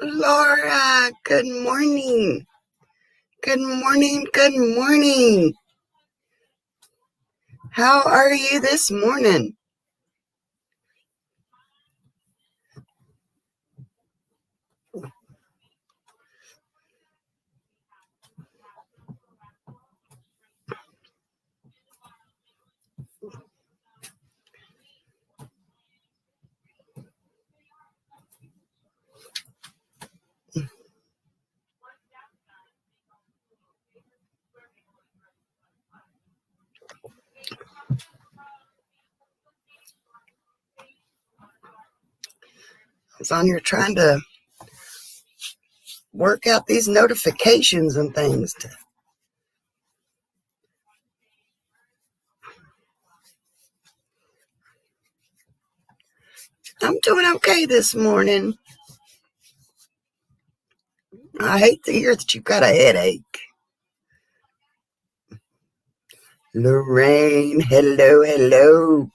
Laura, good morning. Good morning. Good morning. How are you this morning? I was on here trying to work out these notifications and things. I'm doing okay this morning. I hate to hear that you've got a headache. Lorraine, hello, hello.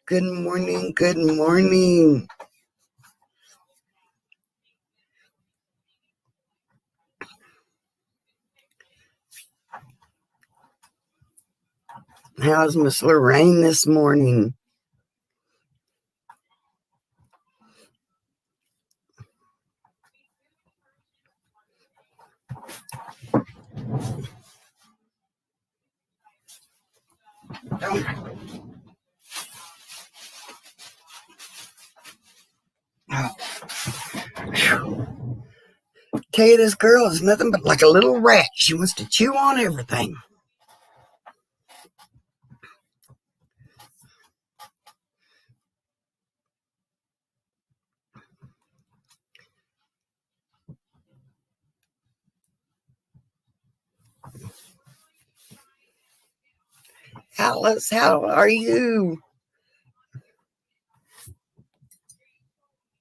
Good morning. Good morning. How's Miss Lorraine this morning? Tell you, this girl is nothing but like a little rat. She wants to chew on everything. Alice, how are you?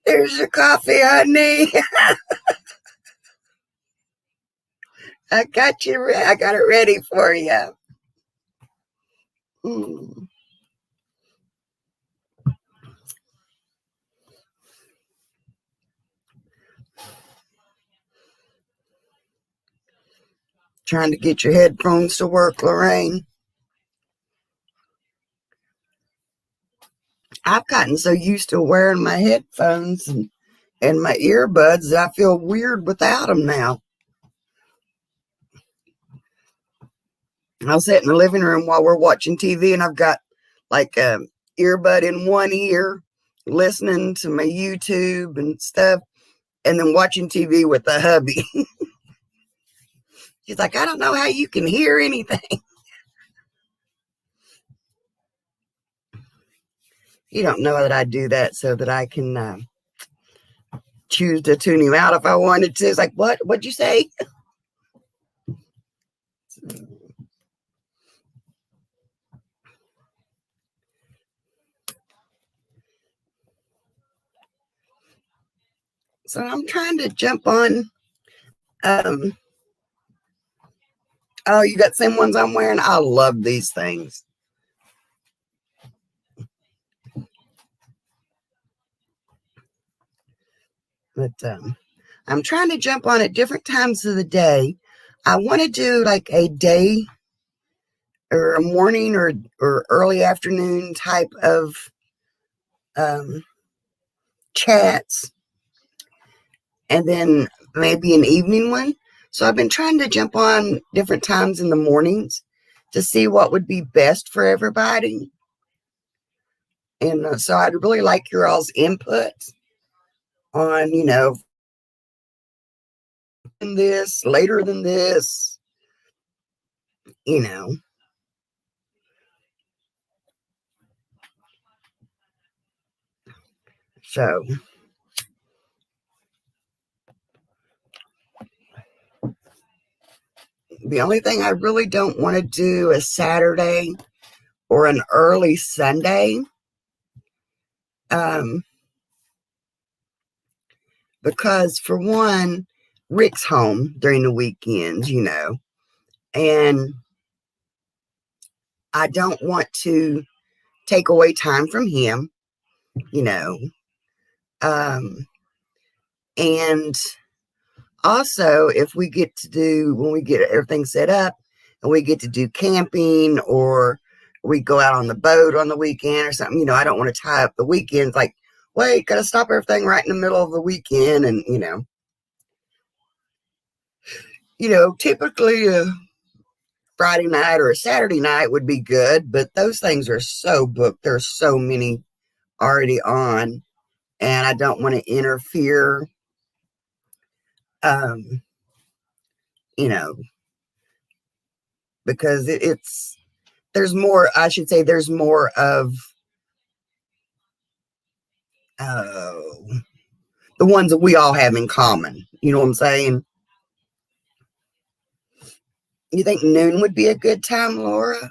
There's your coffee, honey. I got you. I got it ready for you. Mm. Trying to get your headphones to work, Lorraine. I've gotten so used to wearing my headphones and my earbuds that I feel weird without them now. I'll sit in the living room while we're watching TV, and I've got like a earbud in one ear, listening to my YouTube and stuff, and then watching TV with the hubby. She's like, I don't know how you can hear anything. You don't know that I do that so that I can choose to tune him out if I wanted to. It's like, what? What'd you say? So I'm trying to jump on. Um, oh, you got the same ones I'm wearing? I love these things. But I'm trying to jump on at different times of the day. I want to do like a day or a morning or early afternoon type of um, chats, and then maybe an evening one. So I've been trying to jump on different times in the mornings to see what would be best for everybody. And so I'd really like your all's input on, in this, later than this, you know. So the only thing I really don't want to do is Saturday or an early Sunday. Um, because for one, Rick's home during the weekends, and I don't want to take away time from him, you know. Um, And also, if we get to do, when we get everything set up and we get to do camping, or we go out on the boat on the weekend or something, I don't want to tie up the weekends. Like, wait, got to stop everything right in the middle of the weekend. And, typically a Friday night or a Saturday night would be good, but those things are so booked. There's so many already on, and I don't want to interfere. Um, because there's more, I should say, there's more of the ones that we all have in common. You know what I'm saying? You think noon would be a good time, Laura?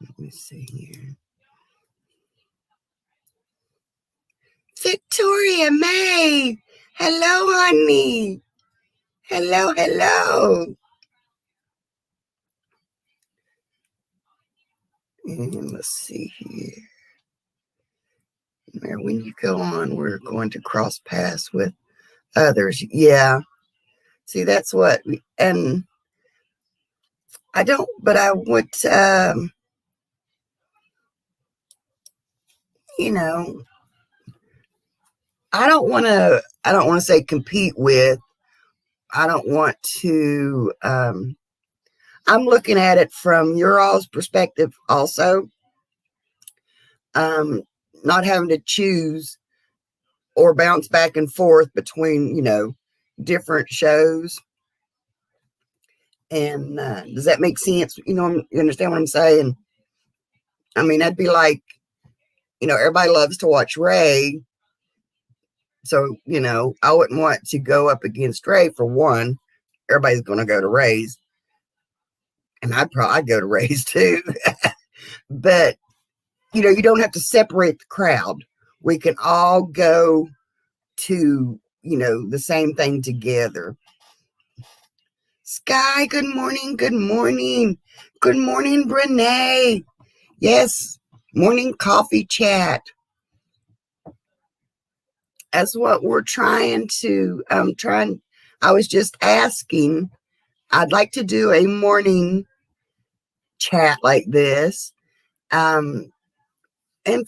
Let me see here. Victoria May. Hello, honey. Hello, hello. And let's see here. When you go on, we're going to cross paths with others. Yeah. See, that's what, and I don't, but I would, I don't want to say compete with, I don't want to, I'm looking at it from your all's perspective also. Not having to choose or bounce back and forth between, different shows. And does that make sense? You understand what I'm saying? I mean, that'd be like, everybody loves to watch Ray. So, I wouldn't want to go up against Ray for one. Everybody's going to go to Ray's. And I'd go to Ray's too. But, you don't have to separate the crowd. We can all go to, the same thing together. Sky, good morning. Good morning. Good morning, Brene. Yes, morning coffee chat. That's what we're trying to, I was just asking, I'd like to do a morning chat like this. And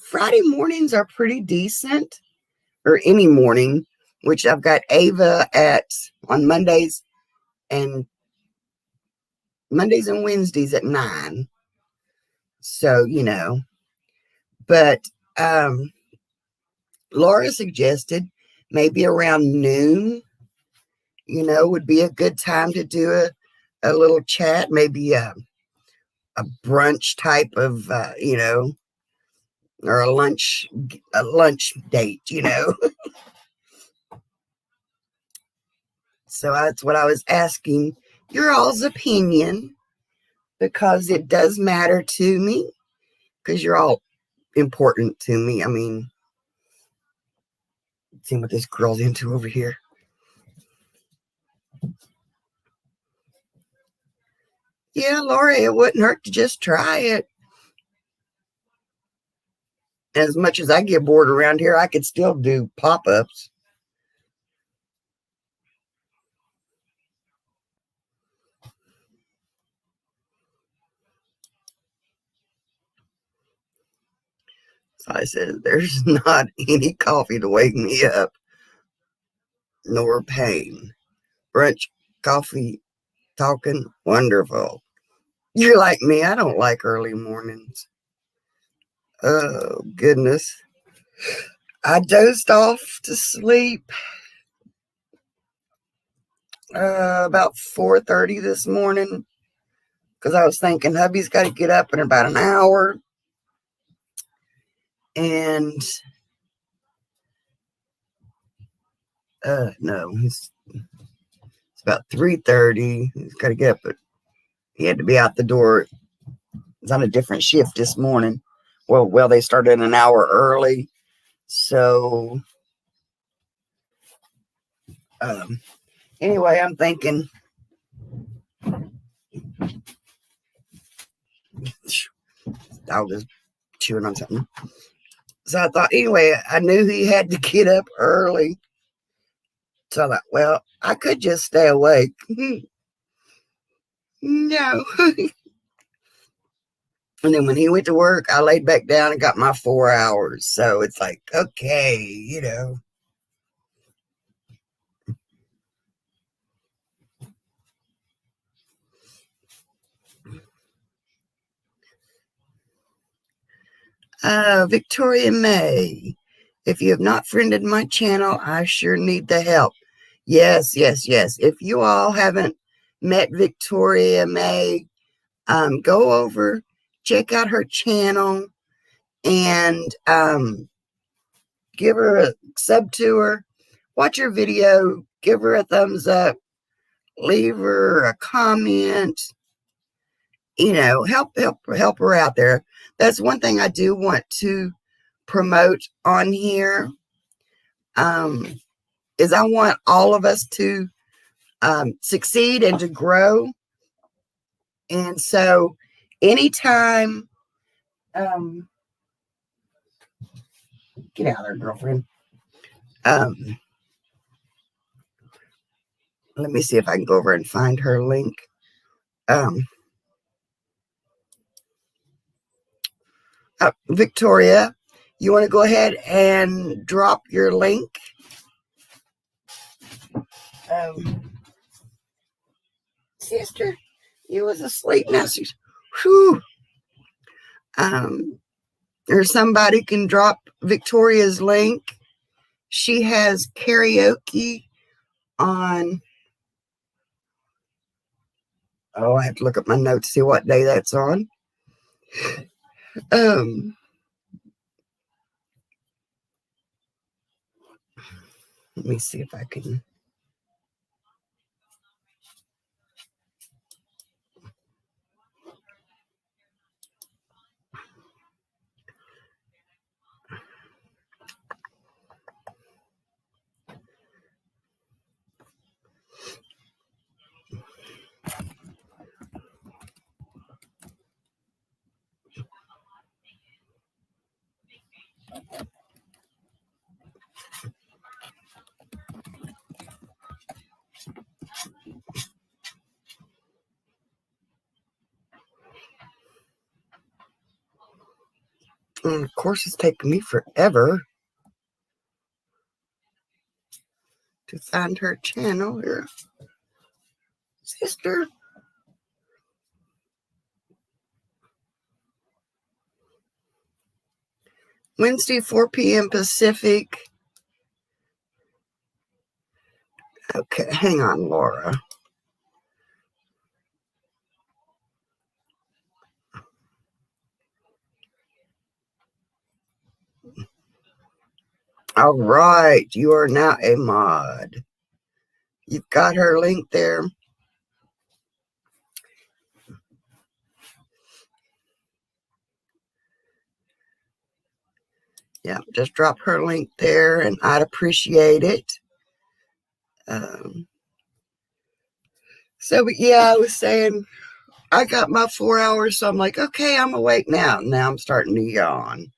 Friday mornings are pretty decent, or any morning, which I've got Ava on Mondays and Wednesdays at 9. So, but Laura suggested maybe around noon, would be a good time to do a little chat, maybe a brunch type of, or a lunch date, So that's what I was asking your all's opinion, because it does matter to me, because you're all important to me. I mean, see what this girl's into over here. Yeah, Laura, it wouldn't hurt to just try it. As much as I get bored around here, I could still do pop-ups. So I said, there's not any coffee to wake me up, nor pain. Brunch, coffee, talking, wonderful. You're like me, I don't like early mornings. Oh, goodness. I dozed off to sleep about 4:30 this morning, because I was thinking hubby's got to get up in about an hour. And no, it's about 3:30. He's got to get up, but he had to be out the door. He's on a different shift this morning. Well, they started an hour early. So anyway, I'm thinking I'll just chewing on something. So I thought, anyway, I knew he had to get up early. So I thought, well, I could just stay awake. No. And then when he went to work, I laid back down and got my 4 hours. So it's like, okay, you know. Victoria May. If you have not friended my channel, I sure need the help. Yes, yes, yes. If you all haven't met Victoria May, go over, check out her channel, and give her a sub to her. Watch her video, give her a thumbs up, leave her a comment. You know, help her out there. That's one thing I do want to promote on here. Is I want all of us to succeed and to grow. And so anytime, get out of there, girlfriend. Let me see if I can go over and find her link. Victoria, you want to go ahead and drop your link? Sister, you was asleep now. She's, whew. Or somebody can drop Victoria's link. She has karaoke on. Oh, I have to look up my notes to see what day that's on. Let me see if I can. And of course, it's taking me forever to find her channel here. Sister. Wednesday, 4 p.m. Pacific. Okay, hang on, Laura. All right, you are now a mod. You've got her link there. Yeah, just drop her link there, and I'd appreciate it. So, but yeah, I was saying I got my 4 hours, so I'm like, okay, I'm awake now. Now I'm starting to yawn.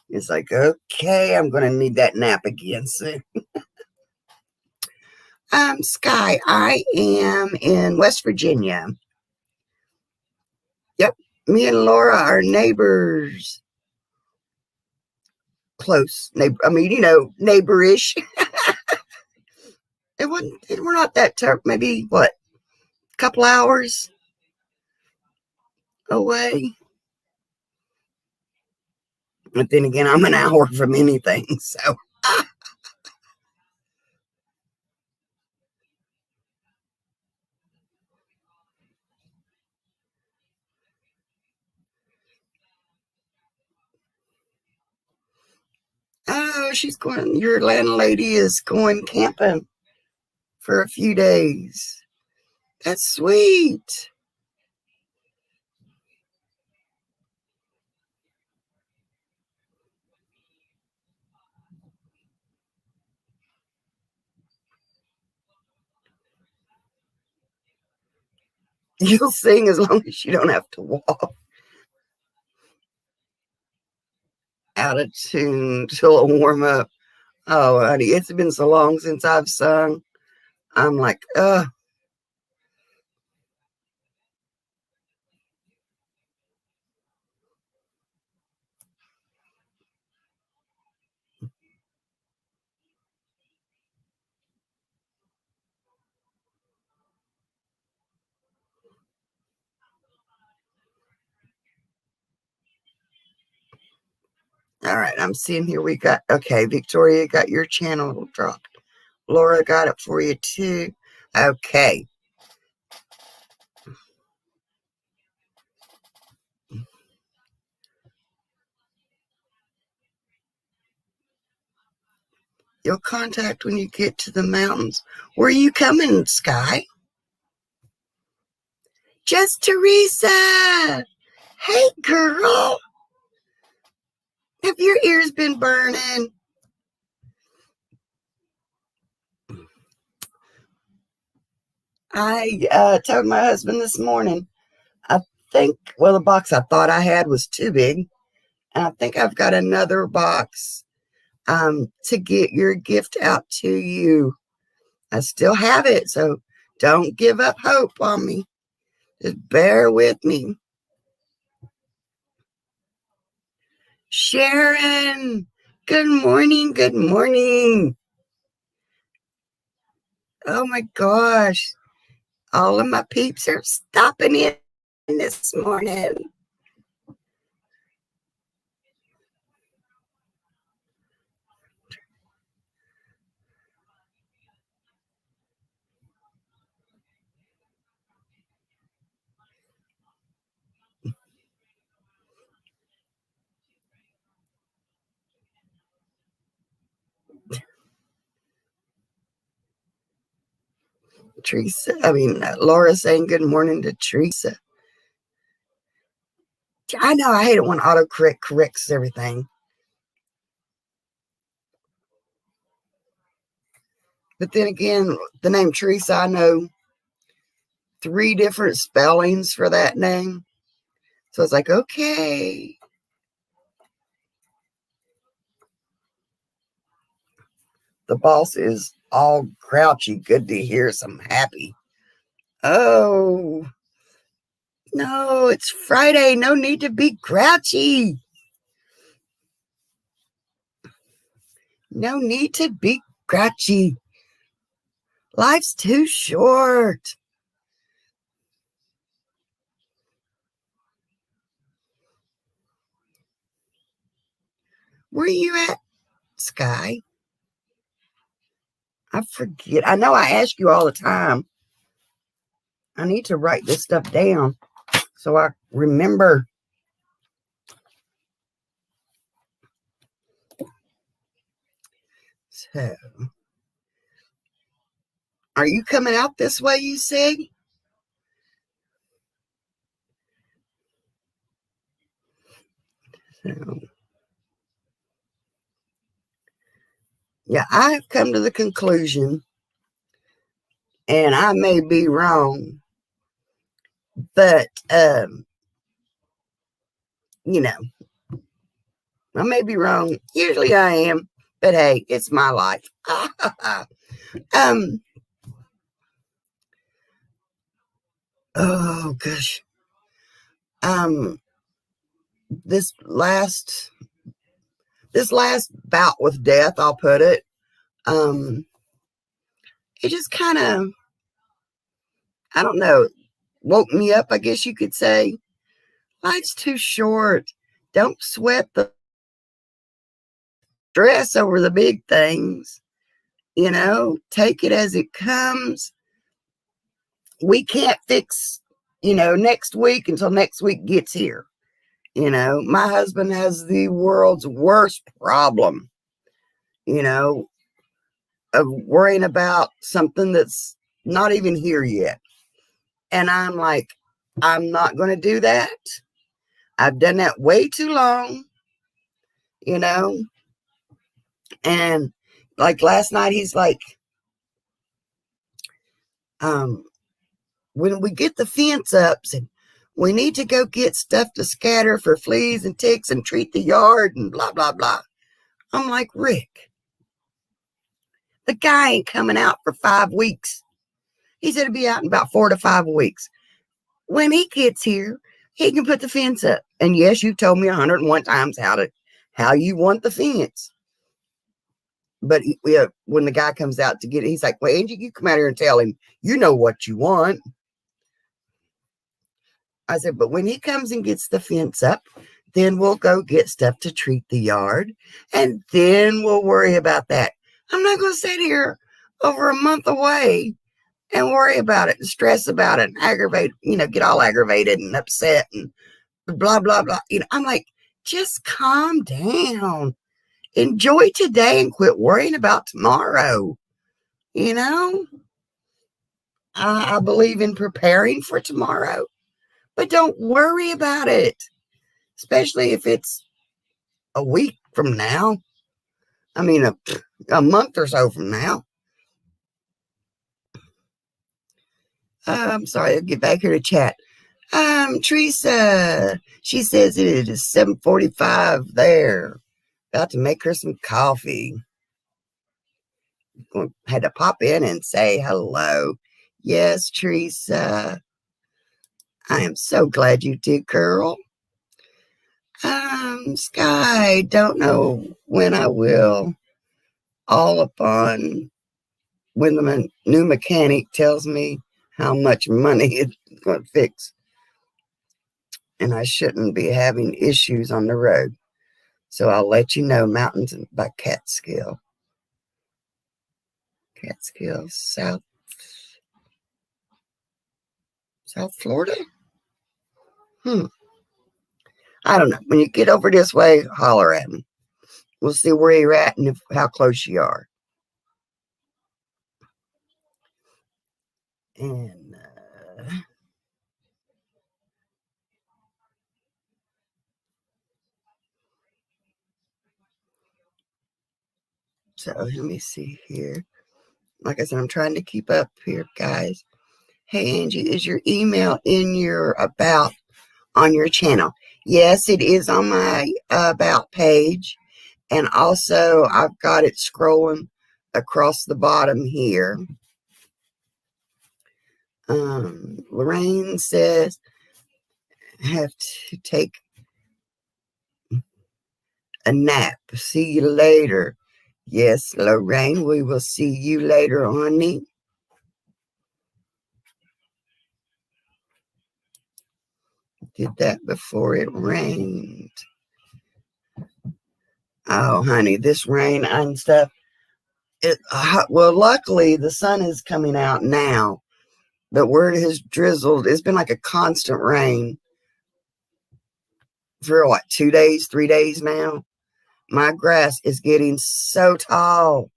It's like, okay, I'm going to need that nap again soon. Sky, I am in West Virginia. Yep, me and Laura are neighbors. Close neighbor. I mean, you know, neighborish. We're not that maybe what, a couple hours away. But then again, I'm an hour from anything, so. Oh, your landlady is going camping for a few days. That's sweet. You'll sing as long as you don't have to walk. out of tune till a warm up. Oh, honey, it's been so long since I've sung. I'm like, all right. I'm seeing here we got, okay, Victoria got your channel dropped. Laura got it for you too. Okay. You'll contact when you get to the mountains. Where are you coming, Sky? Just Teresa. Hey, girl. Have your ears been burning? I told my husband this morning, I think, well, the box I thought I had was too big. And I think I've got another box to get your gift out to you. I still have it, so don't give up hope on me. Just bear with me. Sharon, good morning, good morning. Oh my gosh, all of my peeps are stopping in this morning. Laura saying good morning to Teresa. I know I hate it when autocorrect corrects everything. But then again, the name Teresa, I know 3 different spellings for that name. So it's like, okay. The boss is all grouchy. Good to hear some happy. Oh, no, it's Friday. No need to be grouchy. No need to be grouchy. Life's too short. Where are you at, Sky? I forget. I know I ask you all the time. I need to write this stuff down so I remember. So, are you coming out this way, you say? So, yeah, I've come to the conclusion, and I may be wrong, but, you know, I may be wrong. Usually I am, but hey, it's my life. um, oh gosh. This last bout with death, I'll put it, it just kind of, I don't know, woke me up, I guess you could say. Life's too short. Don't sweat the stress over the big things. Take it as it comes. We can't fix, next week until next week gets here. My husband has the world's worst problem, of worrying about something that's not even here yet. And I'm like, I'm not going to do that. I've done that way too long, you know. And like last night, he's like, when we get the fence up, and We need to go get stuff to scatter for fleas and ticks and treat the yard and blah, blah, blah. I'm like, Rick, the guy ain't coming out for 5 weeks. He said he'd be out in about 4 to 5 weeks. When he gets here, he can put the fence up. And yes, you told me 101 times how you want the fence. But when the guy comes out to get it, he's like, well, Angie, you come out here and tell him, you know what you want. I said, but when he comes and gets the fence up, then we'll go get stuff to treat the yard. And then we'll worry about that. I'm not going to sit here over a month away and worry about it and stress about it and aggravate, get all aggravated and upset and blah, blah, blah. I'm like, just calm down. Enjoy today and quit worrying about tomorrow. I believe in preparing for tomorrow, but don't worry about it, especially if it's a week from now. I mean, a month or so from now. I'm sorry, I'll get back here to chat. Teresa, she says it is 7:45 there. About to make her some coffee. Had to pop in and say hello. Yes, Teresa. I am so glad you did, girl. Sky, don't know when I will. All upon when the new mechanic tells me how much money it's going to fix. And I shouldn't be having issues on the road. So I'll let you know. Mountains by Catskill. Catskill, South Florida? I don't know. When you get over this way, holler at me. We'll see where you're at and how close you are. And so let me see here. Like I said, I'm trying to keep up here, guys. Hey, Angie, is your email in your about on your channel? Yes, it is on my about page. And also, I've got it scrolling across the bottom here. Lorraine says, have to take a nap. See you later. Yes, Lorraine, we will see you later, honey. Did that before it rained. Oh, honey, this rain and stuff. Well, luckily, the sun is coming out now. But where it has drizzled, it's been like a constant rain for 2 days, 3 days now. My grass is getting so tall.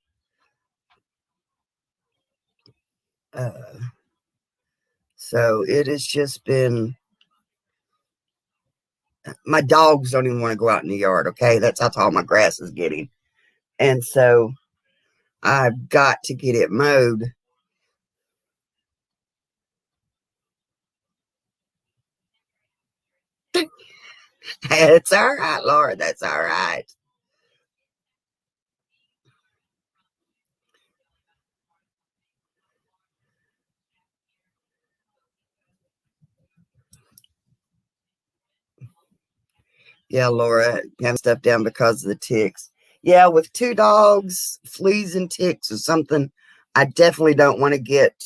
So it has just been, my dogs don't even want to go out in the yard, okay? That's how tall my grass is getting. And so I've got to get it mowed. It's all right, Laura. That's all right. Yeah, Laura, having stuff down because of the ticks. Yeah, with 2 dogs, fleas and ticks is something I definitely don't want to get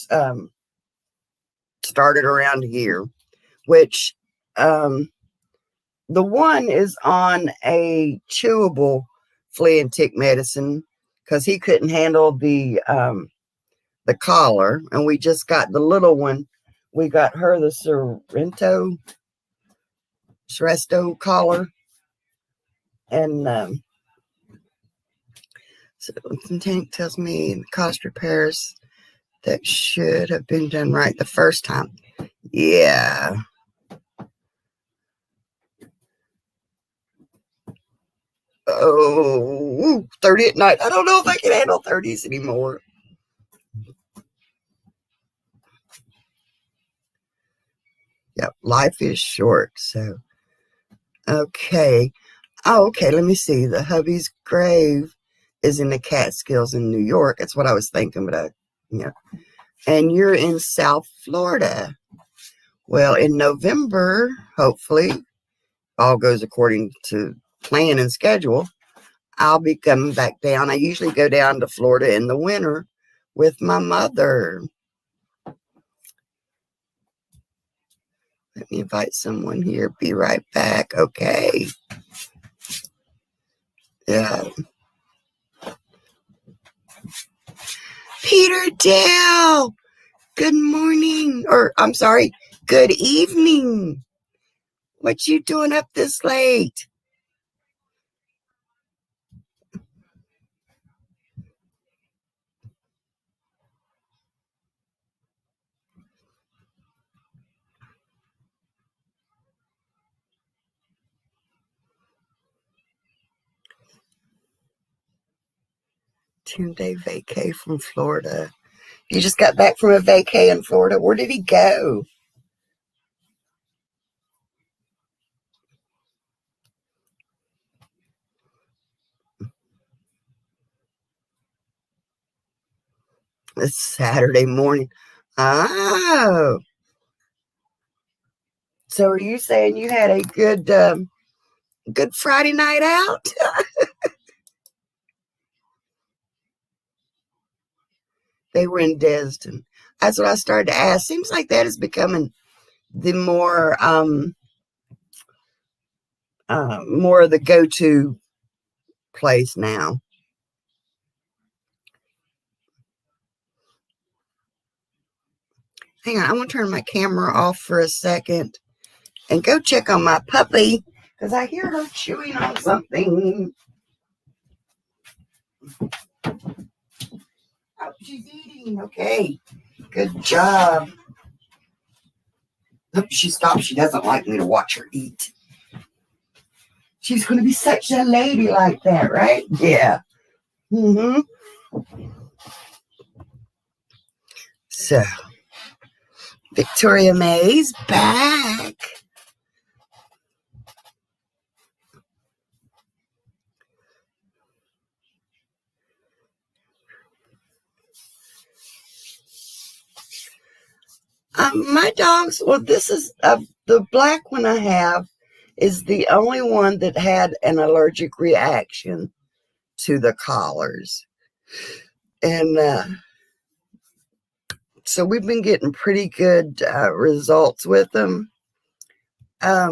started around here. Which the one is on a chewable flea and tick medicine because he couldn't handle the collar, and we just got the little one. We got her the Seresto collar. And so the tank tells me cost repairs that should have been done right the first time. Yeah. Oh, 30 at night. I don't know if I can handle 30s anymore. Yep, life is short. So, okay. Oh, okay. Let me see. The hubby's grave is in the Catskills in New York. That's what I was thinking, but yeah. And you're in South Florida. Well, in November, hopefully, all goes according to plan and schedule, I'll be coming back down. I usually go down to Florida in the winter with my mother. Let me invite someone here. Be right back. Okay. Yeah. Peter Dale. Good morning. Or, I'm sorry. Good evening. What you doing up this late? Day vacay from Florida. You just got back from a vacay in Florida. Where did he go? It's Saturday morning. Oh. So are you saying you had a good Friday night out? They were in Destin. That's what I started to ask. Seems like that is becoming the more of the go-to place now. Hang on, I want to turn my camera off for a second and go check on my puppy because I hear her chewing on something. Oh, she's eating. Okay, good job. Look, she stopped. She doesn't like me to watch her eat. She's going to be such a lady like that, right? Yeah. Mm-hmm. So, Victoria May's back. My dogs, well, this is the black one I have is the only one that had an allergic reaction to the collars. And so we've been getting pretty good results with them. I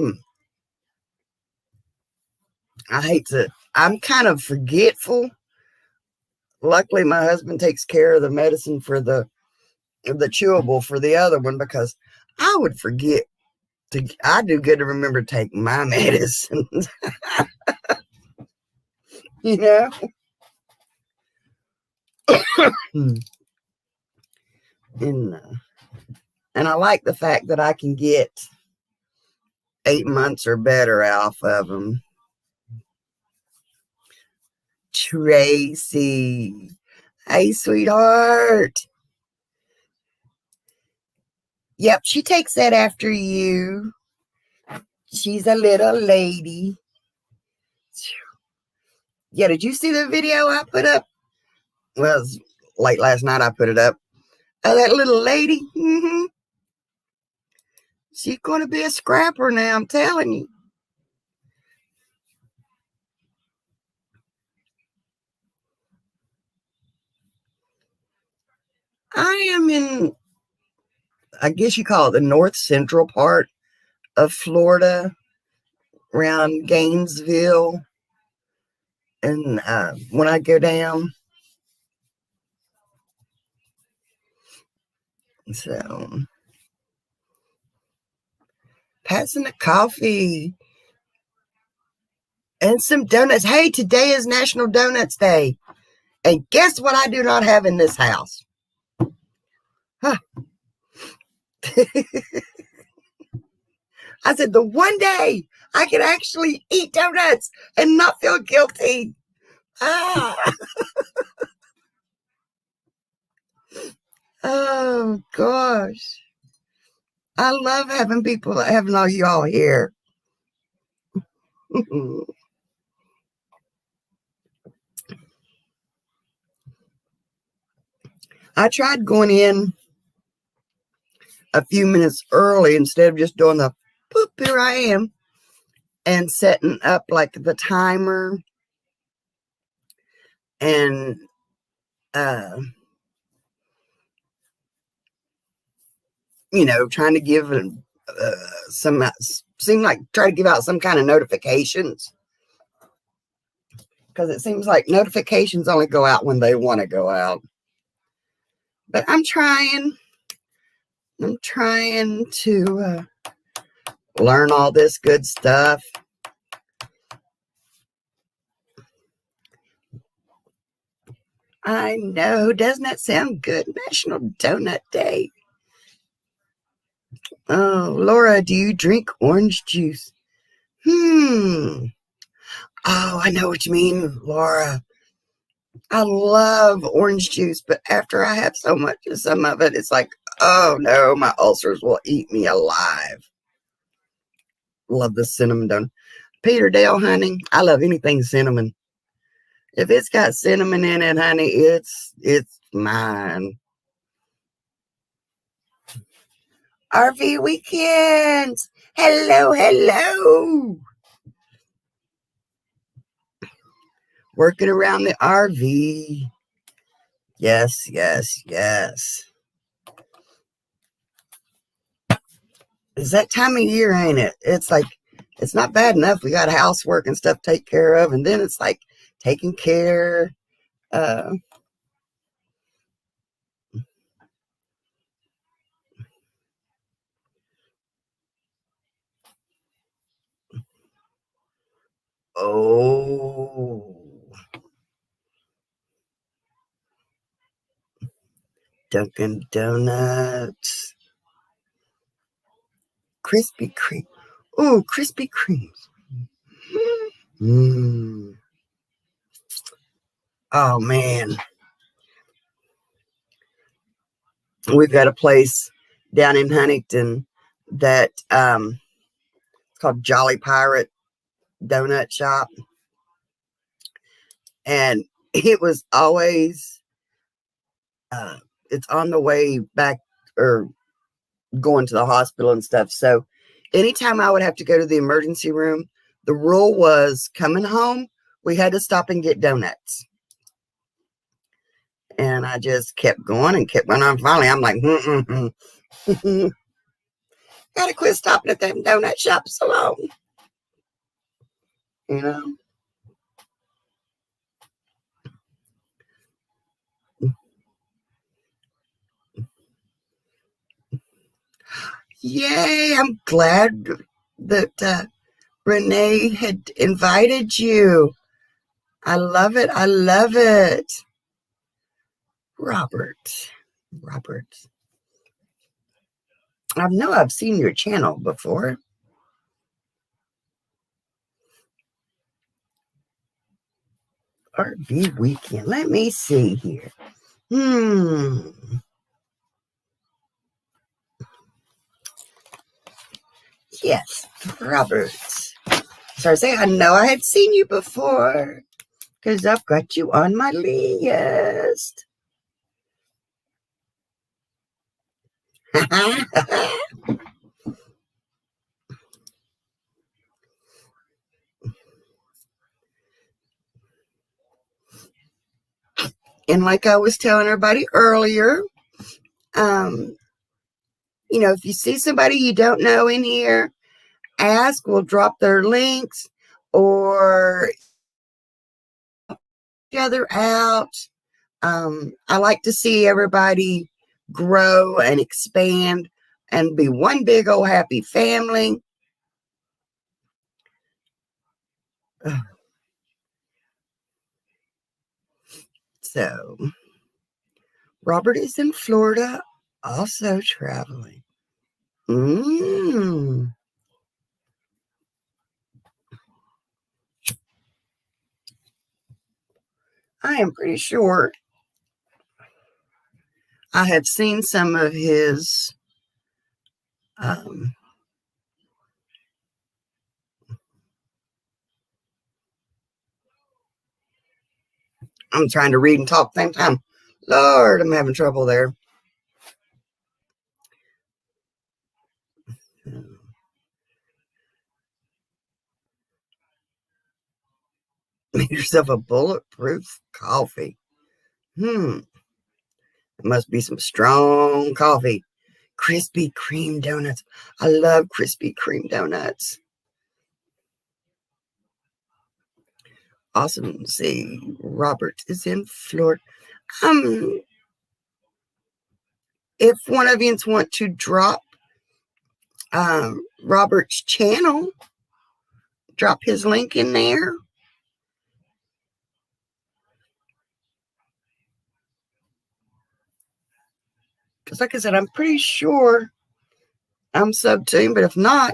I'm kind of forgetful. Luckily, my husband takes care of the medicine for the chewable for the other one because I would forget I do good to remember to take my medicine. You know? and I like the fact that I can get 8 months or better off of them. Tracy. Hey, sweetheart. Yep, she takes that after you. She's a little lady. Yeah, did you see the video I put up? Well, it was late last night I put it up. Oh, that little lady. Mm-hmm. She's going to be a scrapper now, I'm telling you. I am in, I guess you call it the north central part of Florida, around Gainesville. And when I go down, so passing the coffee and some donuts. Hey, today is National Donuts Day. And guess what I do not have in this house? Huh. I said, the one day I can actually eat donuts and not feel guilty. Ah. Oh, gosh. I love having all y'all here. I tried going in a few minutes early instead of just doing the boop, here I am, and setting up like the timer and trying to give try to give out some kind of notifications, because it seems like notifications only go out when they want to go out. But I'm trying to learn all this good stuff. I know. Doesn't that sound good? National Donut Day. Oh, Laura, do you drink orange juice? Oh, I know what you mean, Laura. I love orange juice, but after I have so much of some of it, it's like, oh no, my ulcers will eat me alive. Love the cinnamon donut. Peter Dale, honey, I love anything cinnamon. If it's got cinnamon in it, honey, it's mine. RV weekends. Hello, hello. Working around the RV. Yes, yes, yes. It's that time of year, ain't it? It's like, it's not bad enough. We got housework and stuff to take care of. And then it's like taking care. Oh. Dunkin' Donuts. Krispy Kreme. Oh, Krispy Kremes. Mm. Oh, man. We've got a place down in Huntington that it's called Jolly Pirate Donut Shop. And it was always, it's on the way back or going to the hospital and stuff. So anytime I would have to go to the emergency room, the rule was coming home, we had to stop and get donuts. And I just kept going and kept going on. Finally, I'm like, gotta quit stopping at them donut shops so long. You know? Yay, I'm glad that Renee had invited you. I love it. I love it. Robert. I know I've seen your channel before. RV weekend. Let me see here. Yes, Robert. So I say I know I had seen you before because I've got you on my list. And like I was telling everybody earlier, if you see somebody you don't know in here, ask. We'll drop their links or each other out. I like to see everybody grow and expand and be one big old happy family. So, Robert is in Florida, also traveling. I am pretty sure I have seen some of his Um, I'm trying to read and talk at the same time. Lord, I'm having trouble there. Make yourself a bulletproof coffee. It must be some strong coffee. Krispy Kreme donuts. I love Krispy Kreme donuts. Awesome. See, Robert is in Florida. If one of you want to drop Robert's channel, drop his link in there. Because like I said, I'm pretty sure I'm sub to him, but if not,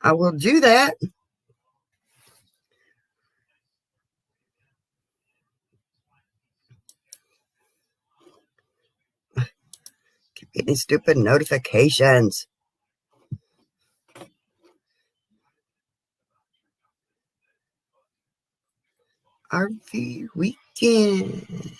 I will do that. Keep getting stupid notifications. RV weekend.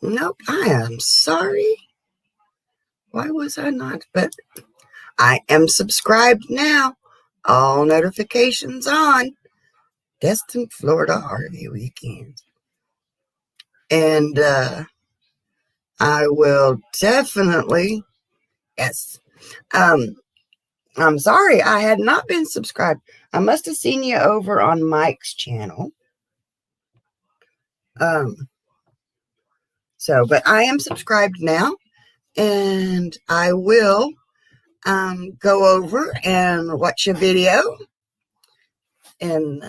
Nope, I am sorry. Why was I not? But I am subscribed now. All notifications on. Destin, Florida RV weekend. And I will definitely, yes. I'm sorry, I had not been subscribed. I must have seen you over on Mike's channel. But I am subscribed now, and I will go over and watch a video and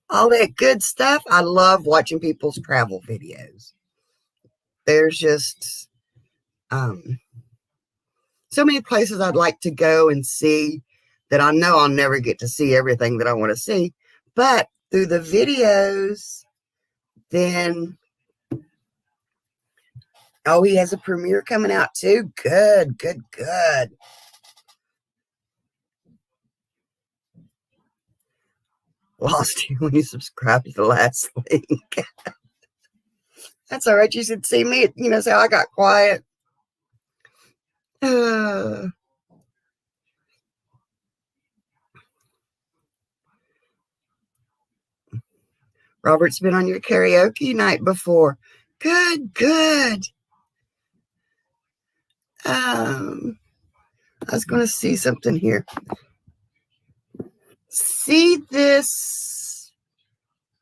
all that good stuff. I love watching people's travel videos. There's just so many places I'd like to go and see that I know I'll never get to see everything that I want to see. But through the videos, then, oh, he has a premiere coming out too. Good, good, good. Lost you when you subscribed to the last link. That's all right. You should see me. You know, say I got quiet. Robert's been on your karaoke night before. Good, good. I was going to see something here. See this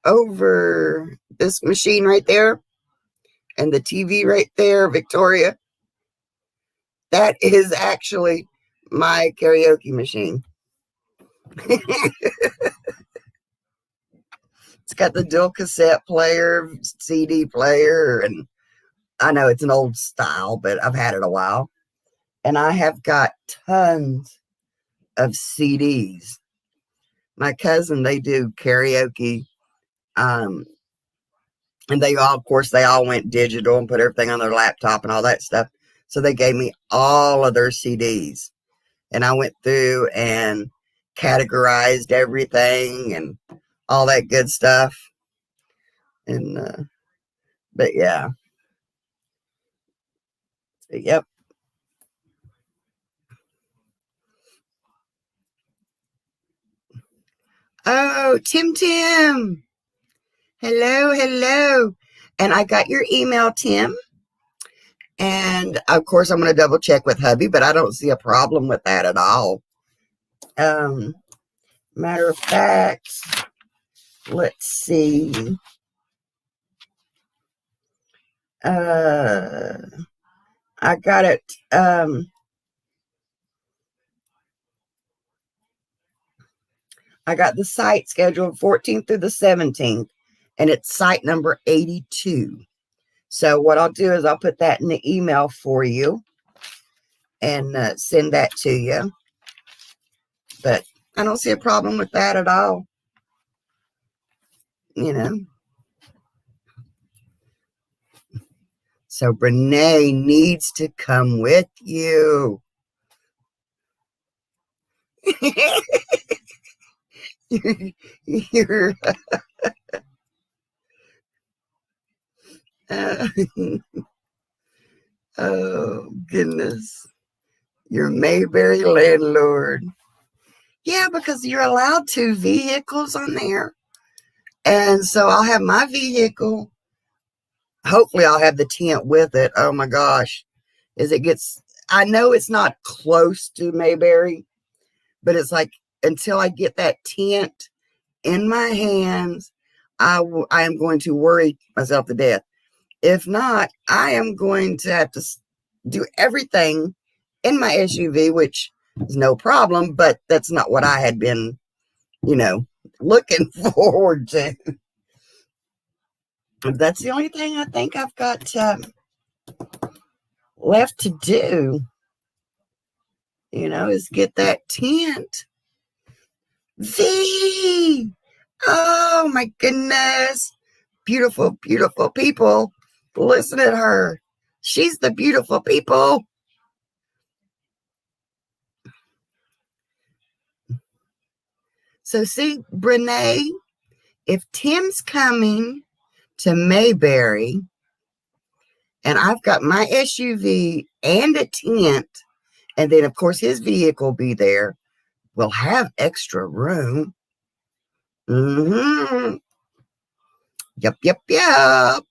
over this machine right there and the TV right there, Victoria? That is actually my karaoke machine. It's got the dual cassette player, CD player, and I know it's an old style, but I've had it a while. And I have got tons of CDs. My cousin, they do karaoke. And they all, of course, they all went digital and put everything on their laptop and all that stuff. So they gave me all of their CDs. And I went through and categorized everything and all that good stuff. And, but yeah. Yep. Oh, Tim. Hello, hello. And I got your email, Tim. And of course, I'm going to double check with hubby, but I don't see a problem with that at all. Matter of fact, let's see. I got it. I got the site scheduled 14th through the 17th, and it's site number 82. So what I'll do is I'll put that in the email for you and send that to you. But I don't see a problem with that at all. you know. So Brene needs to come with you. You're, uh, oh, goodness. You're Mayberry landlord. Yeah, because you're allowed 2 vehicles on there. And so I'll have my vehicle. Hopefully I'll have the tent with it. Oh my gosh. I know it's not close to Mayberry, but it's like until I get that tent in my hands, I am going to worry myself to death. If not, I am going to have to do everything in my SUV, which is no problem, but that's not what I had been, looking forward to. That's the only thing I think I've got left to do, is get that tent. V! Oh my goodness. Beautiful, beautiful people. Listen at her. She's the beautiful people. So see, Brene, if Tim's coming to Mayberry and I've got my SUV and a tent, and then of course his vehicle will be there, we'll have extra room. Mm-hmm. Yep, yep, yep.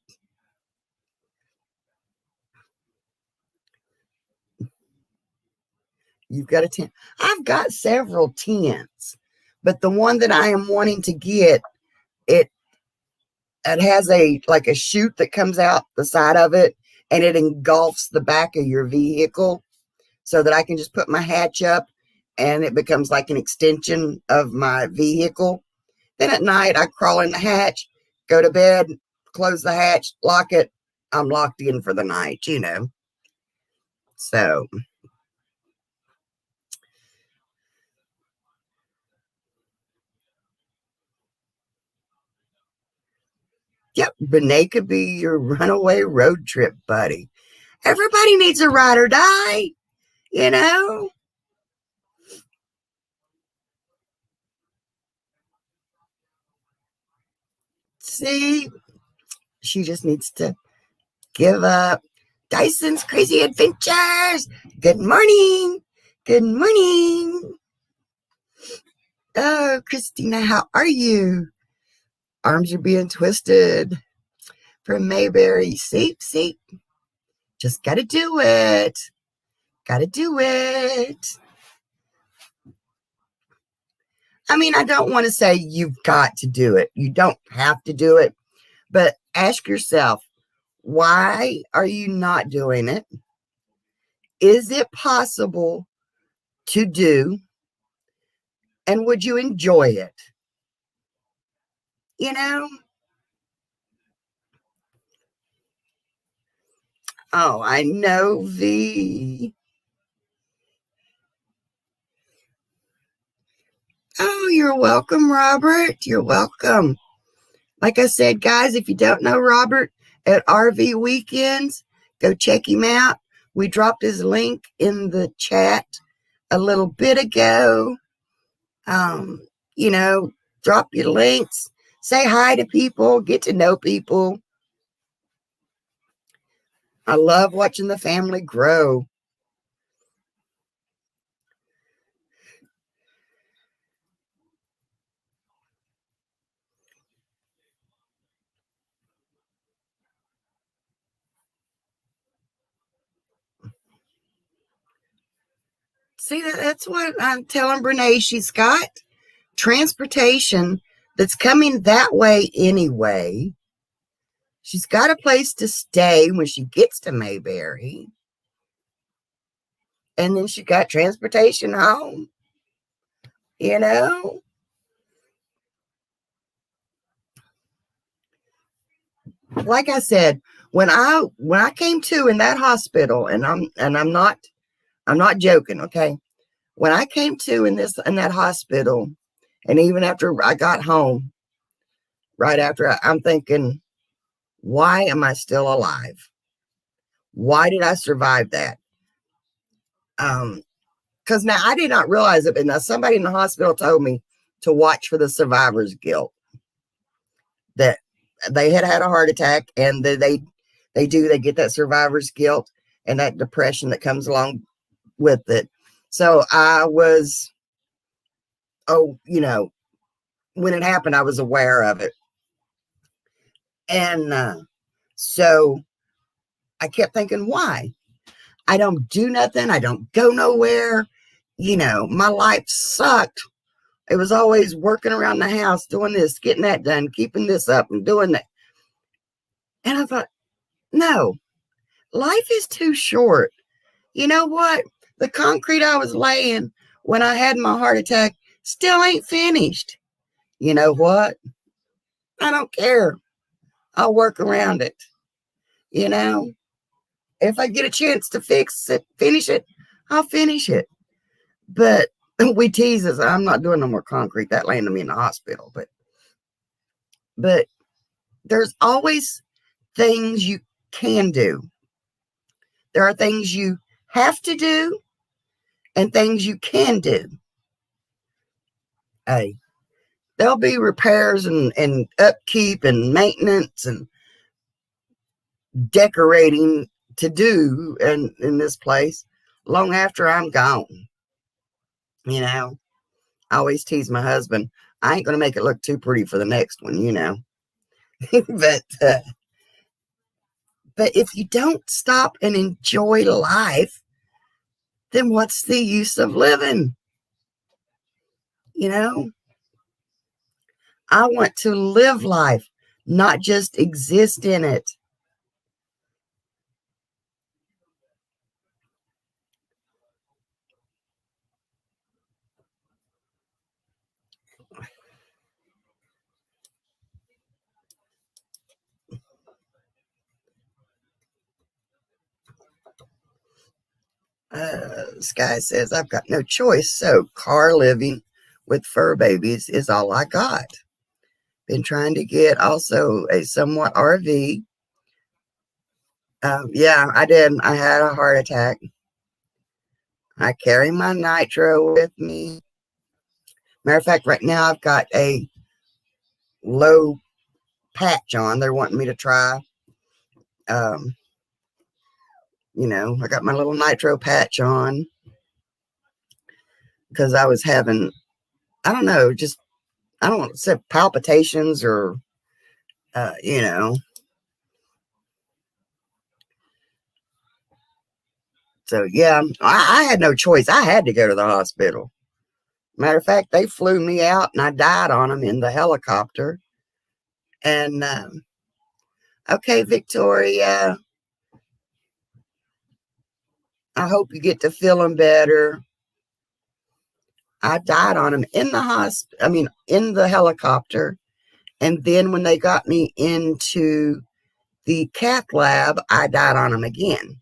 You've got a tent. I've got several tents, but the one that I am wanting to get, it has a chute that comes out the side of it, and it engulfs the back of your vehicle so that I can just put my hatch up and it becomes like an extension of my vehicle. Then at night I crawl in the hatch, go to bed, close the hatch, lock it. I'm locked in for the night, So yep, Renee could be your runaway road trip buddy. Everybody needs a ride or die, you know? See, she just needs to give up. Dyson's Crazy Adventures. Good morning. Good morning. Oh, Christina, how are you? Arms are being twisted from Mayberry. See, just got to do it. Got to do it. I mean, I don't want to say you've got to do it. You don't have to do it. But ask yourself, why are you not doing it? Is it possible to do? And would you enjoy it? You know? Oh, I know, V. Oh, you're welcome, Robert. You're welcome. Like I said, guys, if you don't know Robert at RV Weekends, go check him out. We dropped his link in the chat a little bit ago. Drop your links, say hi to people, get to know people. I love watching the family grow. See, that's what I'm telling Brene. She's got transportation that's coming that way anyway. She's got a place to stay when she gets to Mayberry. And then she got transportation home. Like I said, when I came to in that hospital, and I'm not joking, okay? When I came to in that hospital, and even after I got home, right after. I'm thinking, why am I still alive? Why did I survive that? Because now I did not realize it, but now somebody in the hospital told me to watch for the survivor's guilt. That they had had a heart attack, and they get that survivor's guilt and that depression that comes along with it. So I was, when it happened, I was aware of it, and so I kept thinking, why? I don't do nothing. I don't go nowhere. My life sucked. It was always working around the house, doing this, getting that done, keeping this up and doing that. And I thought, no, life is too short. You know what? The concrete I was laying when I had my heart attack still ain't finished. You know what? I don't care. I'll work around it. You know, if I get a chance to finish it, I'll finish it. But we tease us. I'm not doing no more concrete. That landed me in the hospital. But there's always things you can do. There are things you have to do and things you can do. Hey, there'll be repairs and upkeep and maintenance and decorating to do in this place long after I'm gone. I always tease my husband, I ain't going to make it look too pretty for the next one. but if you don't stop and enjoy life, then what's the use of living? I want to live life, not just exist in it. Sky says, I've got no choice, so car living with fur babies is all I got. Been trying to get also a somewhat RV. Yeah, I did. I had a heart attack. I carry my nitro with me. Matter of fact, right now I've got a low patch on. They're wanting me to try. I got my little nitro patch on because I was having, I don't know, just, I don't want to say palpitations or, you know. So, yeah, I had no choice. I had to go to the hospital. Matter of fact, they flew me out and I died on them in the helicopter. And, okay, Victoria, I hope you get to feeling better. I died on them in the in the helicopter. And then when they got me into the cath lab, I died on them again.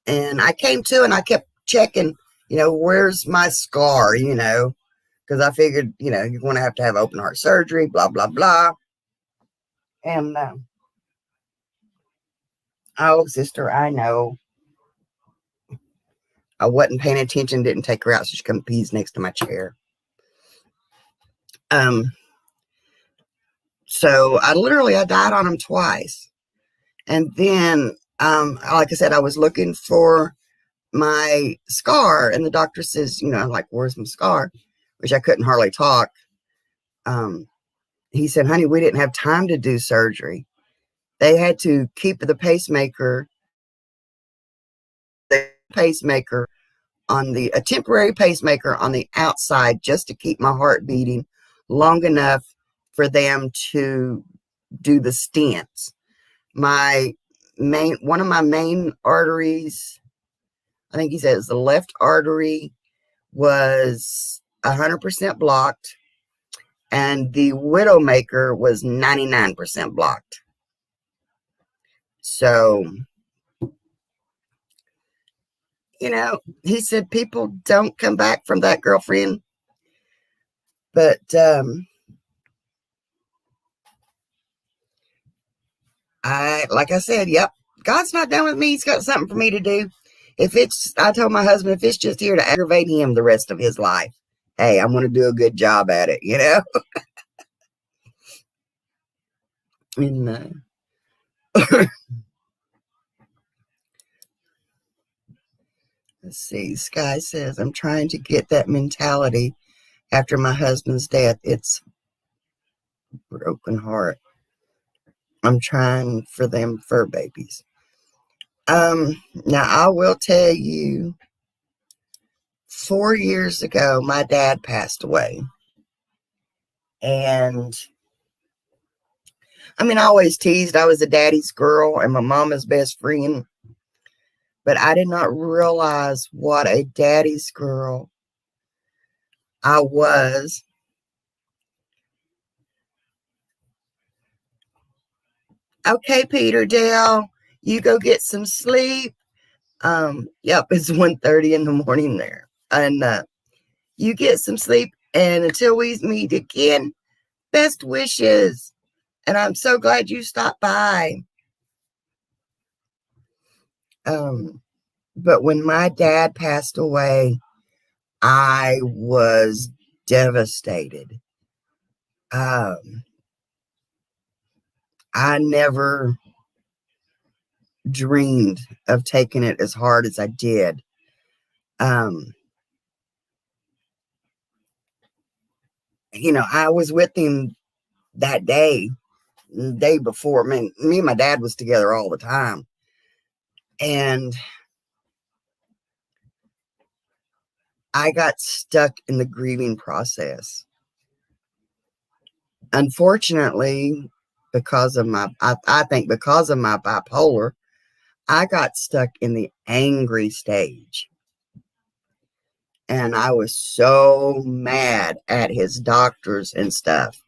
And I came to and I kept checking, where's my scar, because I figured, you're going to have open heart surgery, blah, blah, blah. And, oh, sister, I know. I wasn't paying attention, didn't take her out, so she come pees next to my chair. So I died on them twice. And then, like I said, I was looking for my scar, and the doctor says, like, where's my scar? Which I couldn't hardly talk. He said, honey, we didn't have time to do surgery. They had to keep a temporary pacemaker on the outside just to keep my heart beating long enough for them to do the stents. One of my main arteries, I think he says the left artery, was 100% blocked, and the widowmaker was 99% blocked. So, he said people don't come back from that, girlfriend. But like I said, yep, God's not done with me. He's got something for me to do. I told my husband, if it's just here to aggravate him the rest of his life, hey, I'm going to do a good job at it, you know? And let's see, Sky says, I'm trying to get that mentality after my husband's death. It's broken heart. I'm trying for them fur babies. Now I will tell you, 4 years ago, my dad passed away. And I mean, I always teased I was a daddy's girl and my mama's best friend, but I did not realize what a daddy's girl I was. Okay, Peter Dale, you go get some sleep. Yep, it's 1:30 in the morning there. And you get some sleep. And until we meet again, best wishes. And I'm so glad you stopped by. But when my dad passed away, I was devastated. I never dreamed of taking it as hard as I did. I was with him that day, the day before. Me and my dad was together all the time. And I got stuck in the grieving process. Unfortunately, I think because of my bipolar, I got stuck in the angry stage. And I was so mad at his doctors and stuff.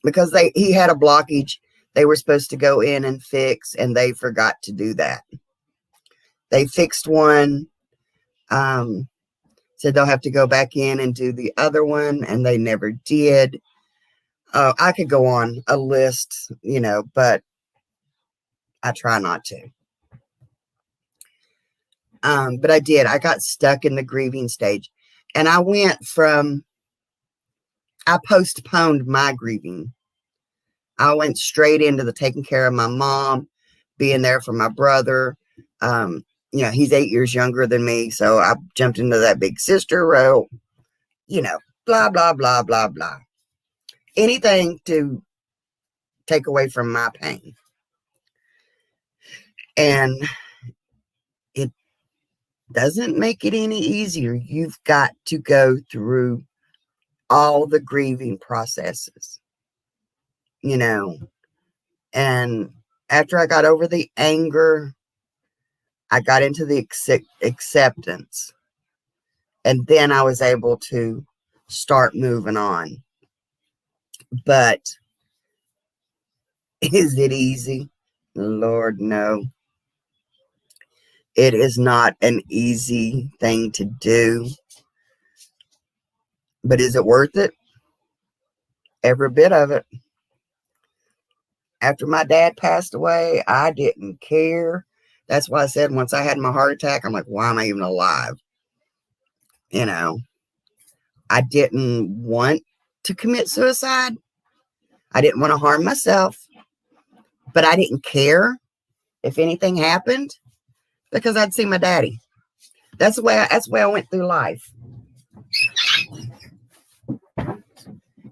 Because he had a blockage they were supposed to go in and fix, and they forgot to do that. They fixed one, said they'll have to go back in and do the other one, and they never did. I could go on a list, but I try not to. But I did. I got stuck in the grieving stage, and I postponed my grieving. I went straight into the taking care of my mom, being there for my brother. He's 8 years younger than me, so I jumped into that big sister role, blah, blah, blah, blah, blah. Anything to take away from my pain. And it doesn't make it any easier. You've got to go through all the grieving processes, and after I got over the anger, I got into the acceptance, and then I was able to start moving on. But is it easy? Lord, no. It is not an easy thing to do. But is it worth it? Every bit of it. After my dad passed away, I didn't care. That's why I said once I had my heart attack, I'm like, why am I even alive? I didn't want to commit suicide. I didn't want to harm myself. But I didn't care if anything happened because I'd see my daddy. That's the way I went through life.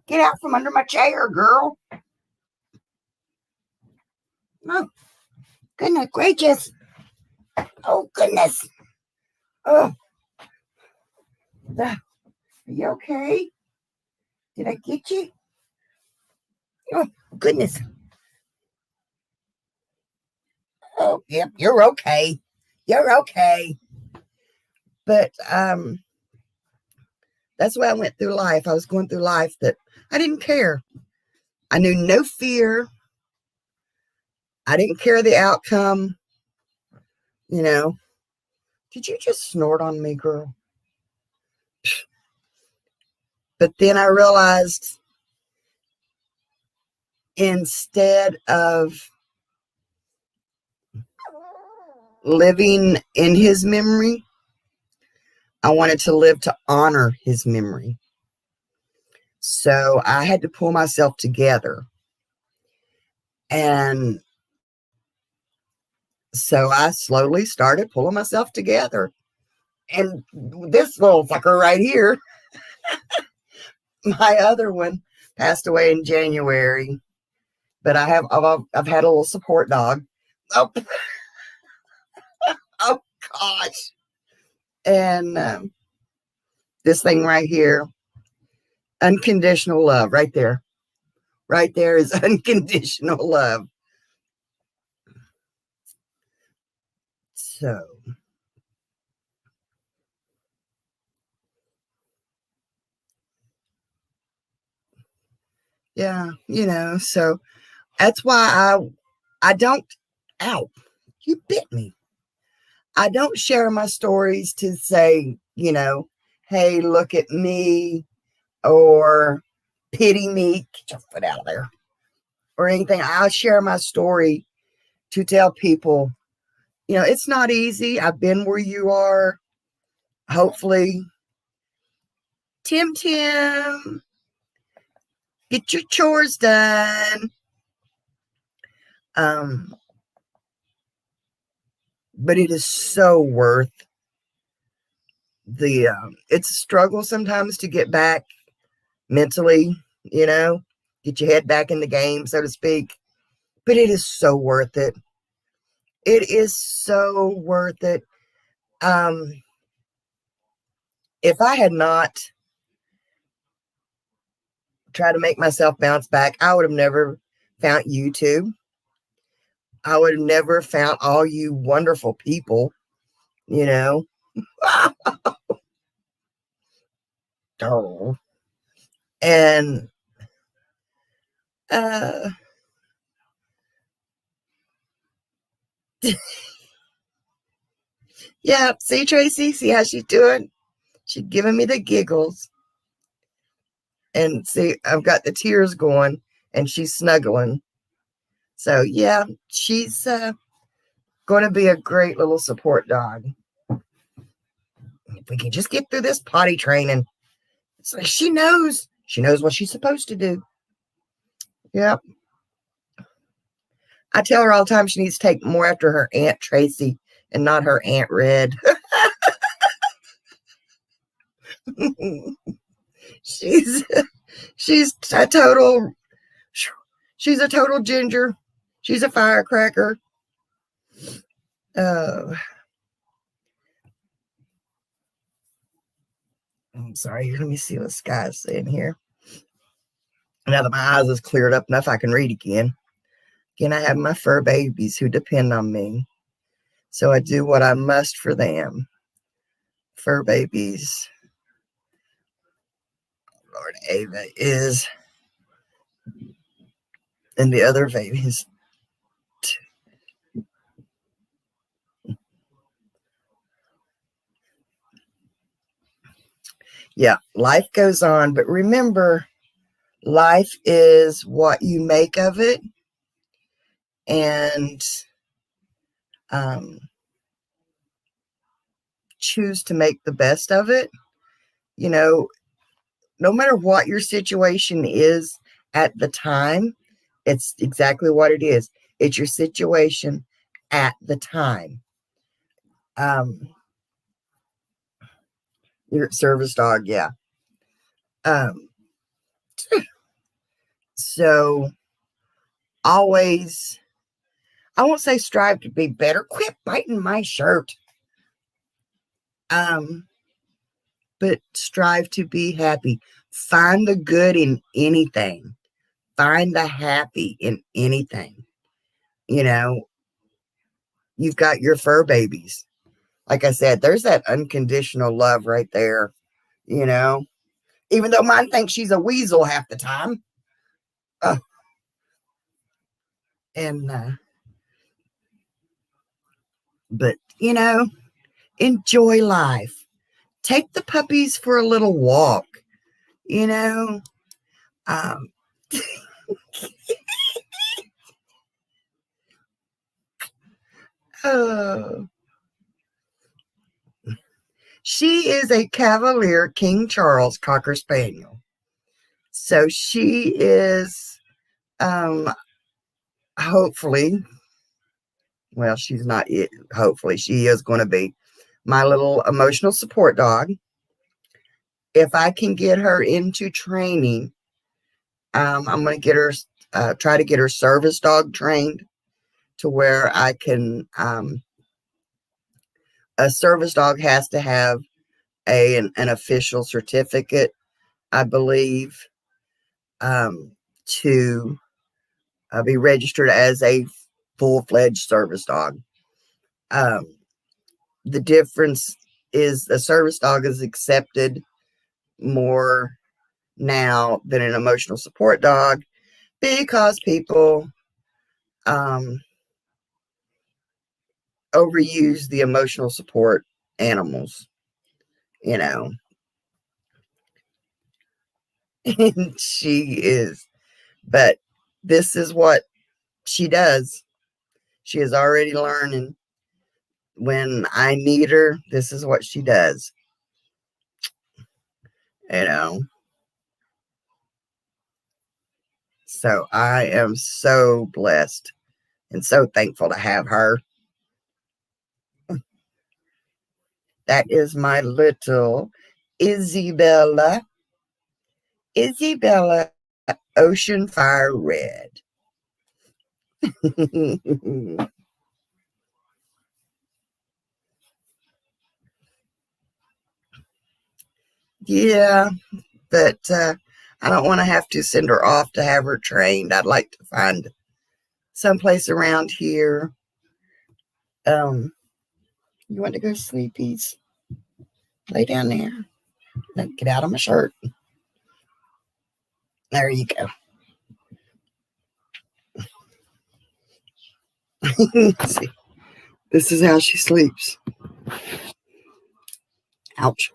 Get out from under my chair, girl. Oh, goodness gracious. Oh, goodness. Oh. Are you okay? Did I get you? Oh, goodness. Oh, yep, you're okay. You're okay. But that's the way I went through life. I was going through life that I didn't care. I knew no fear. I didn't care the outcome. Did you just snort on me, girl? But then I realized instead of living in his memory, I wanted to live to honor his memory. So I had to pull myself together. And so I slowly started pulling myself together. And this little fucker right here, my other one, passed away in January. But I've had a little support dog. Oh, oh gosh. And this thing right here, unconditional love, right there. Right there is unconditional love. So, yeah, so that's why I don't, ow, you bit me. I don't share my stories to say, hey, look at me, or pity me, get your foot out of there, or anything. I'll share my story to tell people, it's not easy. I've been where you are. Hopefully, Tim, get your chores done. But it is so worth the, it's a struggle sometimes to get back mentally, get your head back in the game, so to speak. But it is so worth it. It is so worth it. If I had not tried to make myself bounce back, I would have never found YouTube. I would have never found all you wonderful people, Oh. And yeah, see Tracy, see how she's doing? She's giving me the giggles. And see, I've got the tears going, and she's snuggling. So yeah, she's going to be a great little support dog. If we can just get through this potty training. It's like she knows what she's supposed to do. Yep. I tell her all the time she needs to take more after her Aunt Tracy and not her Aunt Red. she's a total ginger. She's a firecracker. I'm sorry. Let me see what Sky's saying here. Now that my eyes is cleared up enough, I can read again. Again, I have my fur babies who depend on me. So I do what I must for them. Fur babies. Lord, Ava is. And the other babies. Yeah, life goes on. But remember, life is what you make of it. And choose to make the best of it. No matter what your situation is at the time, it's exactly what it is. It's your situation at the time. Your service dog, yeah. So always, I won't say strive to be better. Quit biting my shirt. But strive to be happy. Find the good in anything. Find the happy in anything. You've got your fur babies. Like I said, there's that unconditional love right there, even though mine thinks she's a weasel half the time. But, enjoy life. Take the puppies for a little walk, She is a Cavalier King Charles Cocker Spaniel. So she is, hopefully, well, she's not yet. Hopefully, she is going to be my little emotional support dog. If I can get her into training, I'm going to get her, try to get her service dog trained to where I can, a service dog has to have an official certificate, I believe, to be registered as a full-fledged service dog. The difference is the service dog is accepted more now than an emotional support dog because people overuse the emotional support animals, you know. And she is, but this is what she does. She is already learning. When I need her, this is what she does, you know. So I am so blessed and so thankful to have her. That is my little Isabella. Isabella Ocean Fire Red. Yeah, but I don't want to have to send her off to have her trained. I'd like to find someplace around here. You want to go sleepies? Lay down there. Get out of my shirt. There you go. See, this is how she sleeps. Ouch.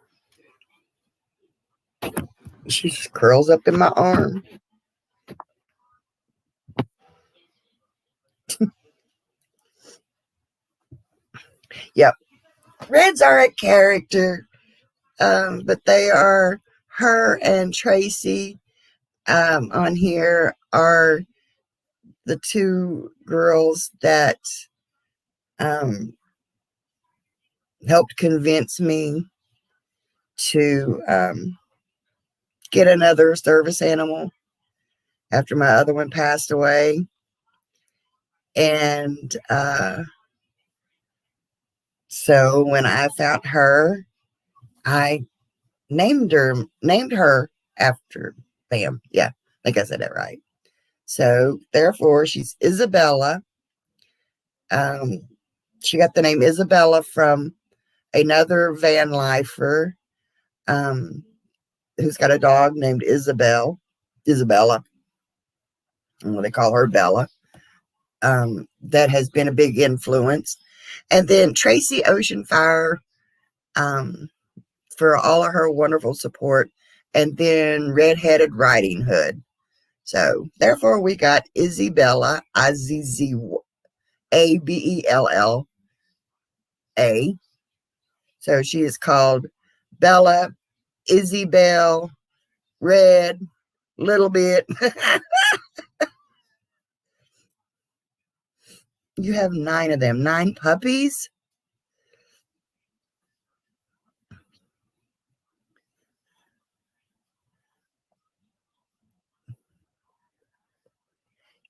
She just curls up in my arm. Yep. Reds are a character, but they are her and Tracy on here are the two girls that helped convince me to get another service animal after my other one passed away. And so when I found her, I named her after them. Yeah, I think I said that right. So therefore, she's Isabella. She got the name Isabella from another van lifer who's got a dog named Isabella. They call her Bella. That has been a big influence. And then Tracy Oceanfire for all of her wonderful support. And then Redheaded Riding Hood. So therefore we got Isabella, Izzabella. So she is called Bella, Isabel, Red, Little Bit. You have 9 of them, 9 puppies.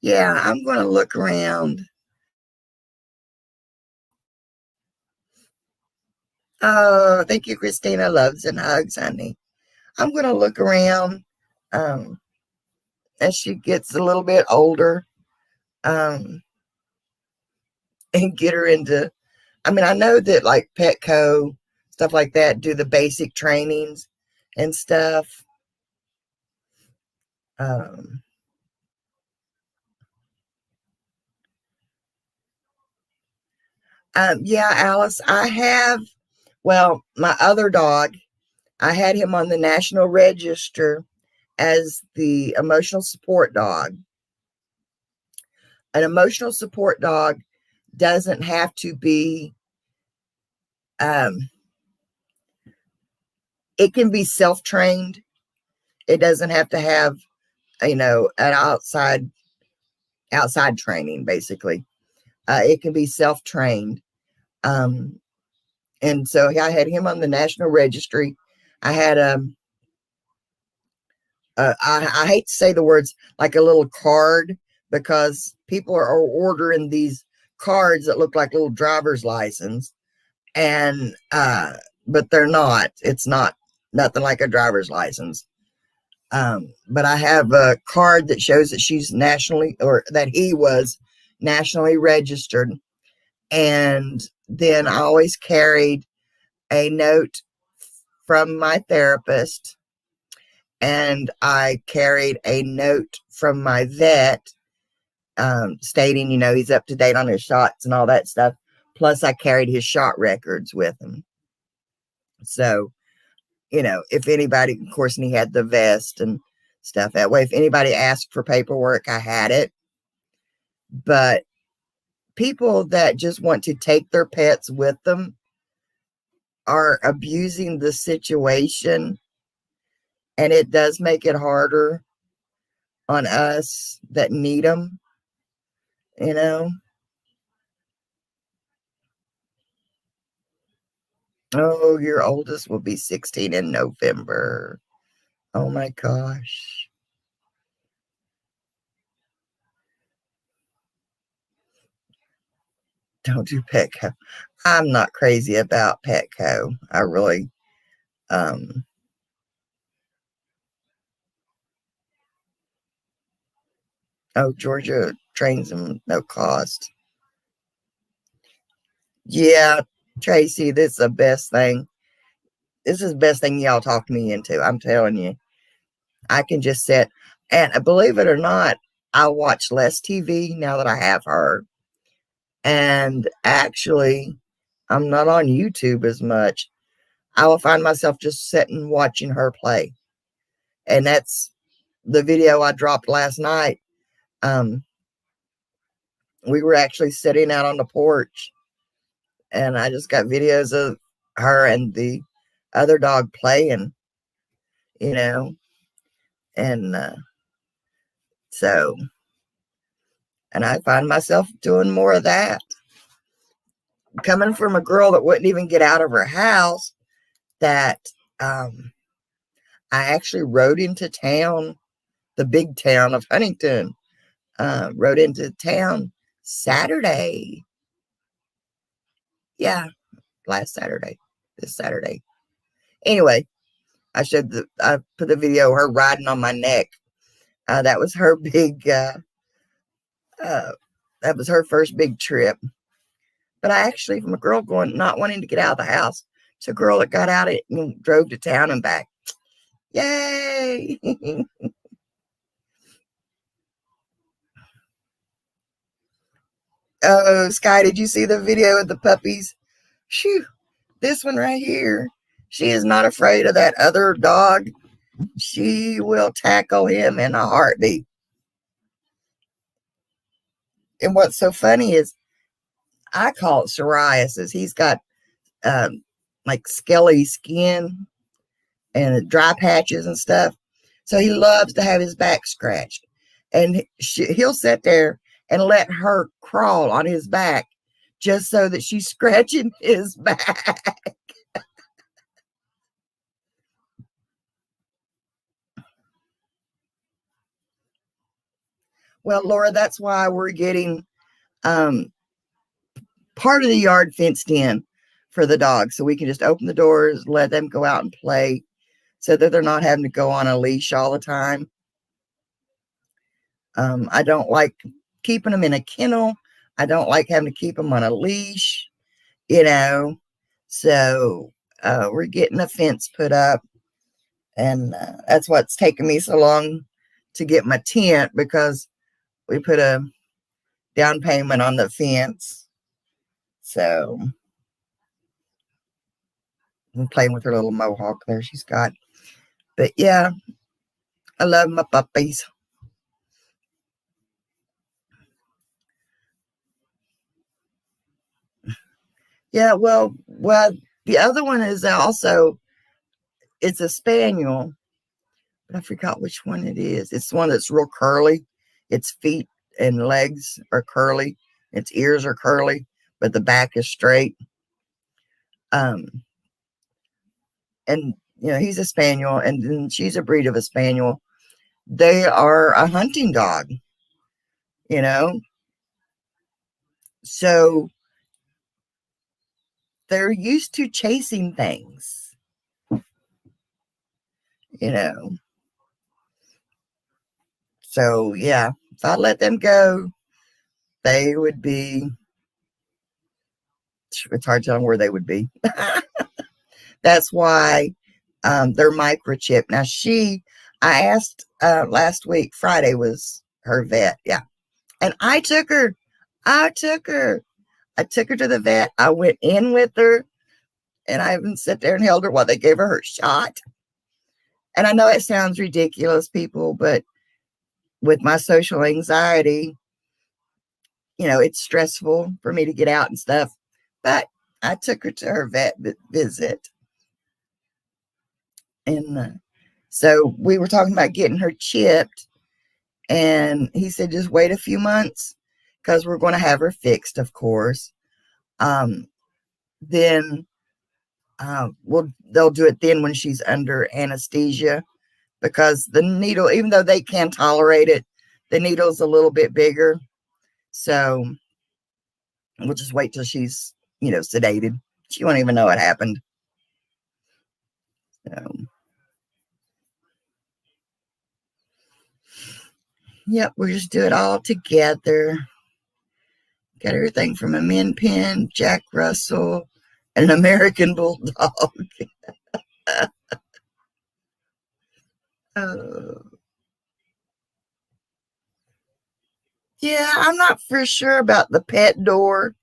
Yeah, I'm going to look around. Oh, thank you, Christina. Loves and hugs, honey. I'm going to look around as she gets a little bit older and get her into, I mean, I know that like Petco, stuff like that, do the basic trainings and stuff. Yeah, Alice, I have, well, my other dog, I had him on the National Register as the emotional support dog. An emotional support dog doesn't have to be, it can be self-trained. It doesn't have to have, an outside training, basically. It can be self-trained. And so I had him on the National Registry. I had I hate to say the words, like a little card, because people are ordering these cards that look like little driver's license, and but they're not. It's not nothing like a driver's license. But I have a card that shows that she's nationally, or that he was nationally registered. And then I always carried a note from my therapist, and I carried a note from my vet, stating, he's up to date on his shots and all that stuff. Plus, I carried his shot records with him. So, if anybody, of course, and he had the vest and stuff that way. If anybody asked for paperwork, I had it. But people that just want to take their pets with them are abusing the situation, and it does make it harder on us that need them, Oh, your oldest will be 16 in November. Oh my gosh. Don't do Petco. I'm not crazy about Petco. I really, oh, Georgia trains them no cost. Yeah, Tracy, this is the best thing. This is the best thing y'all talked me into. I'm telling you. I can just sit, and believe it or not, I watch less TV now that I have her. And actually, I'm not on YouTube as much. I will find myself just sitting watching her play. And that's the video I dropped last night. We were actually sitting out on the porch, and I just got videos of her and the other dog playing, you know, and so, and I find myself doing more of that. Coming from a girl that wouldn't even get out of her house, that I actually rode into town, the big town of Huntington, rode into town Saturday. Yeah, last Saturday, this Saturday. Anyway, I put the video of her riding on my neck. That was her big, that was her first big trip. But I actually, from a girl not wanting to get out of the house, to a girl that got out and drove to town and back. Yay! Oh, Sky, did you see the video of the puppies? Shoo, this one right here. She is not afraid of that other dog. She will tackle him in a heartbeat. And what's so funny is, I call it psoriasis. He's got like scaly skin and dry patches and stuff. So he loves to have his back scratched. And he'll sit there and let her crawl on his back just so that she's scratching his back. Well, Laura, that's why we're getting part of the yard fenced in for the dogs. So we can just open the doors, let them go out and play, so that they're not having to go on a leash all the time. I don't like keeping them in a kennel. I don't like having to keep them on a leash, So we're getting a fence put up, and that's what's taken me so long to get my tent, because we put a down payment on the fence. So I'm playing with her little mohawk there she's got. But yeah, I love my puppies. Yeah, well, the other one is also, it's a spaniel, but I forgot which one it is. It's one that's real curly. Its feet and legs are curly. Its ears are curly, but the back is straight. Um, and he's a spaniel, and then she's a breed of a spaniel. They are a hunting dog, you know, so they're used to chasing things, you know. So yeah, if I let them go, they would be. It's hard to tell where they would be. That's why they're microchipped. Now I asked last week. Friday was her vet. Yeah, and I took her. I took her. I took her to the vet. I went in with her, and I even sat there and held her while they gave her shot. And I know it sounds ridiculous, people, but with my social anxiety, it's stressful for me to get out and stuff. But I took her to her vet visit. And so we were talking about getting her chipped. And he said, just wait a few months because we're going to have her fixed, of course. Then they'll do it then when she's under anesthesia, because the needle, even though they can tolerate it, the needle's a little bit bigger. So we'll just wait till she's, sedated. She won't even know it happened. So, yep, we'll just do it all together. Got everything from a Min Pin, Jack Russell, and an American Bulldog. uh, yeah, I'm not for sure about the pet door.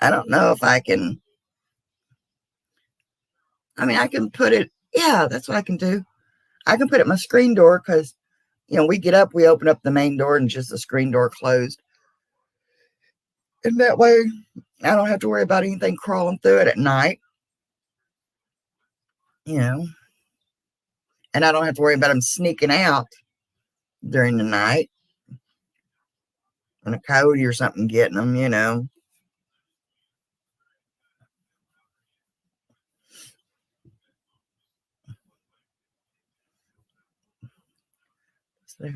I don't know if I can. I mean, I can put it. Yeah, that's what I can do. I can put it in my screen door because, we get up, we open up the main door, and just the screen door closed. And that way, I don't have to worry about anything crawling through it at night. And I don't have to worry about them sneaking out during the night and a coyote or something getting them. So,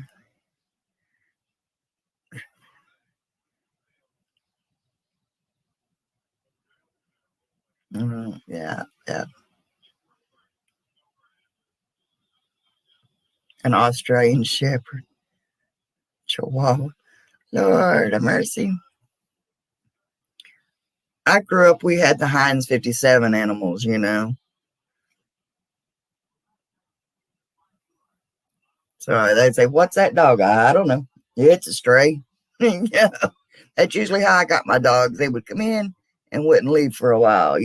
yeah, yeah. An Australian Shepherd, Chihuahua. Lord have mercy. I grew up, we had the Heinz 57 animals. So they'd say, what's that dog? I don't know. It's a stray. Yeah. That's usually how I got my dogs. They would come in and wouldn't leave for a while.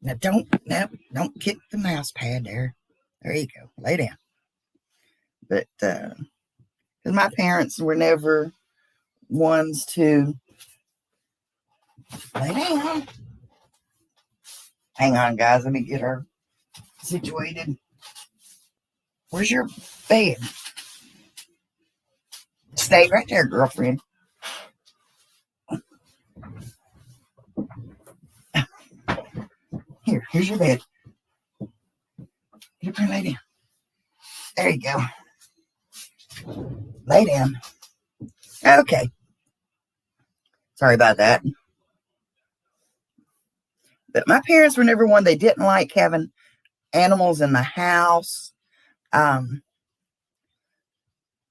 Now don't kick the mouse pad there. There you go. Lay down. But because my parents were never ones to lay down. Hang on, guys. Let me get her situated. Where's your bed? Stay right there, girlfriend. Here's your bed. Get up here, lay down. There you go. Lay down. Okay. Sorry about that. But my parents were never one. They didn't like having animals in the house.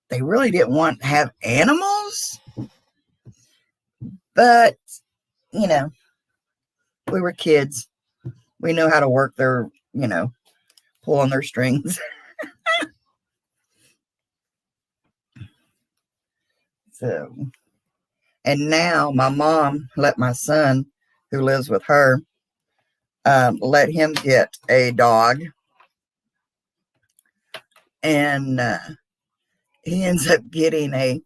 They really didn't want to have animals. But, we were kids. We know how to work their, pull on their strings. So, and now my mom let my son, who lives with her, let him get a dog. And he ends up getting a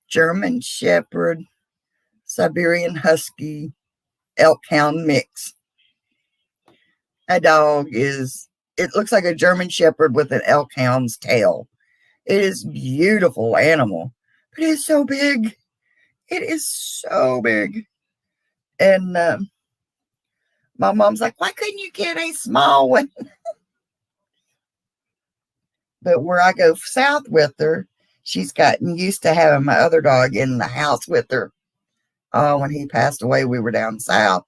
German Shepherd, Siberian Husky, Elk Hound mix. That dog is, it looks like a German Shepherd with an Elk Hound's tail. It is a beautiful animal, but it is so big. It is so big. And my mom's like, why couldn't you get a small one? But where I go south with her, she's gotten used to having my other dog in the house with her. When he passed away, we were down south.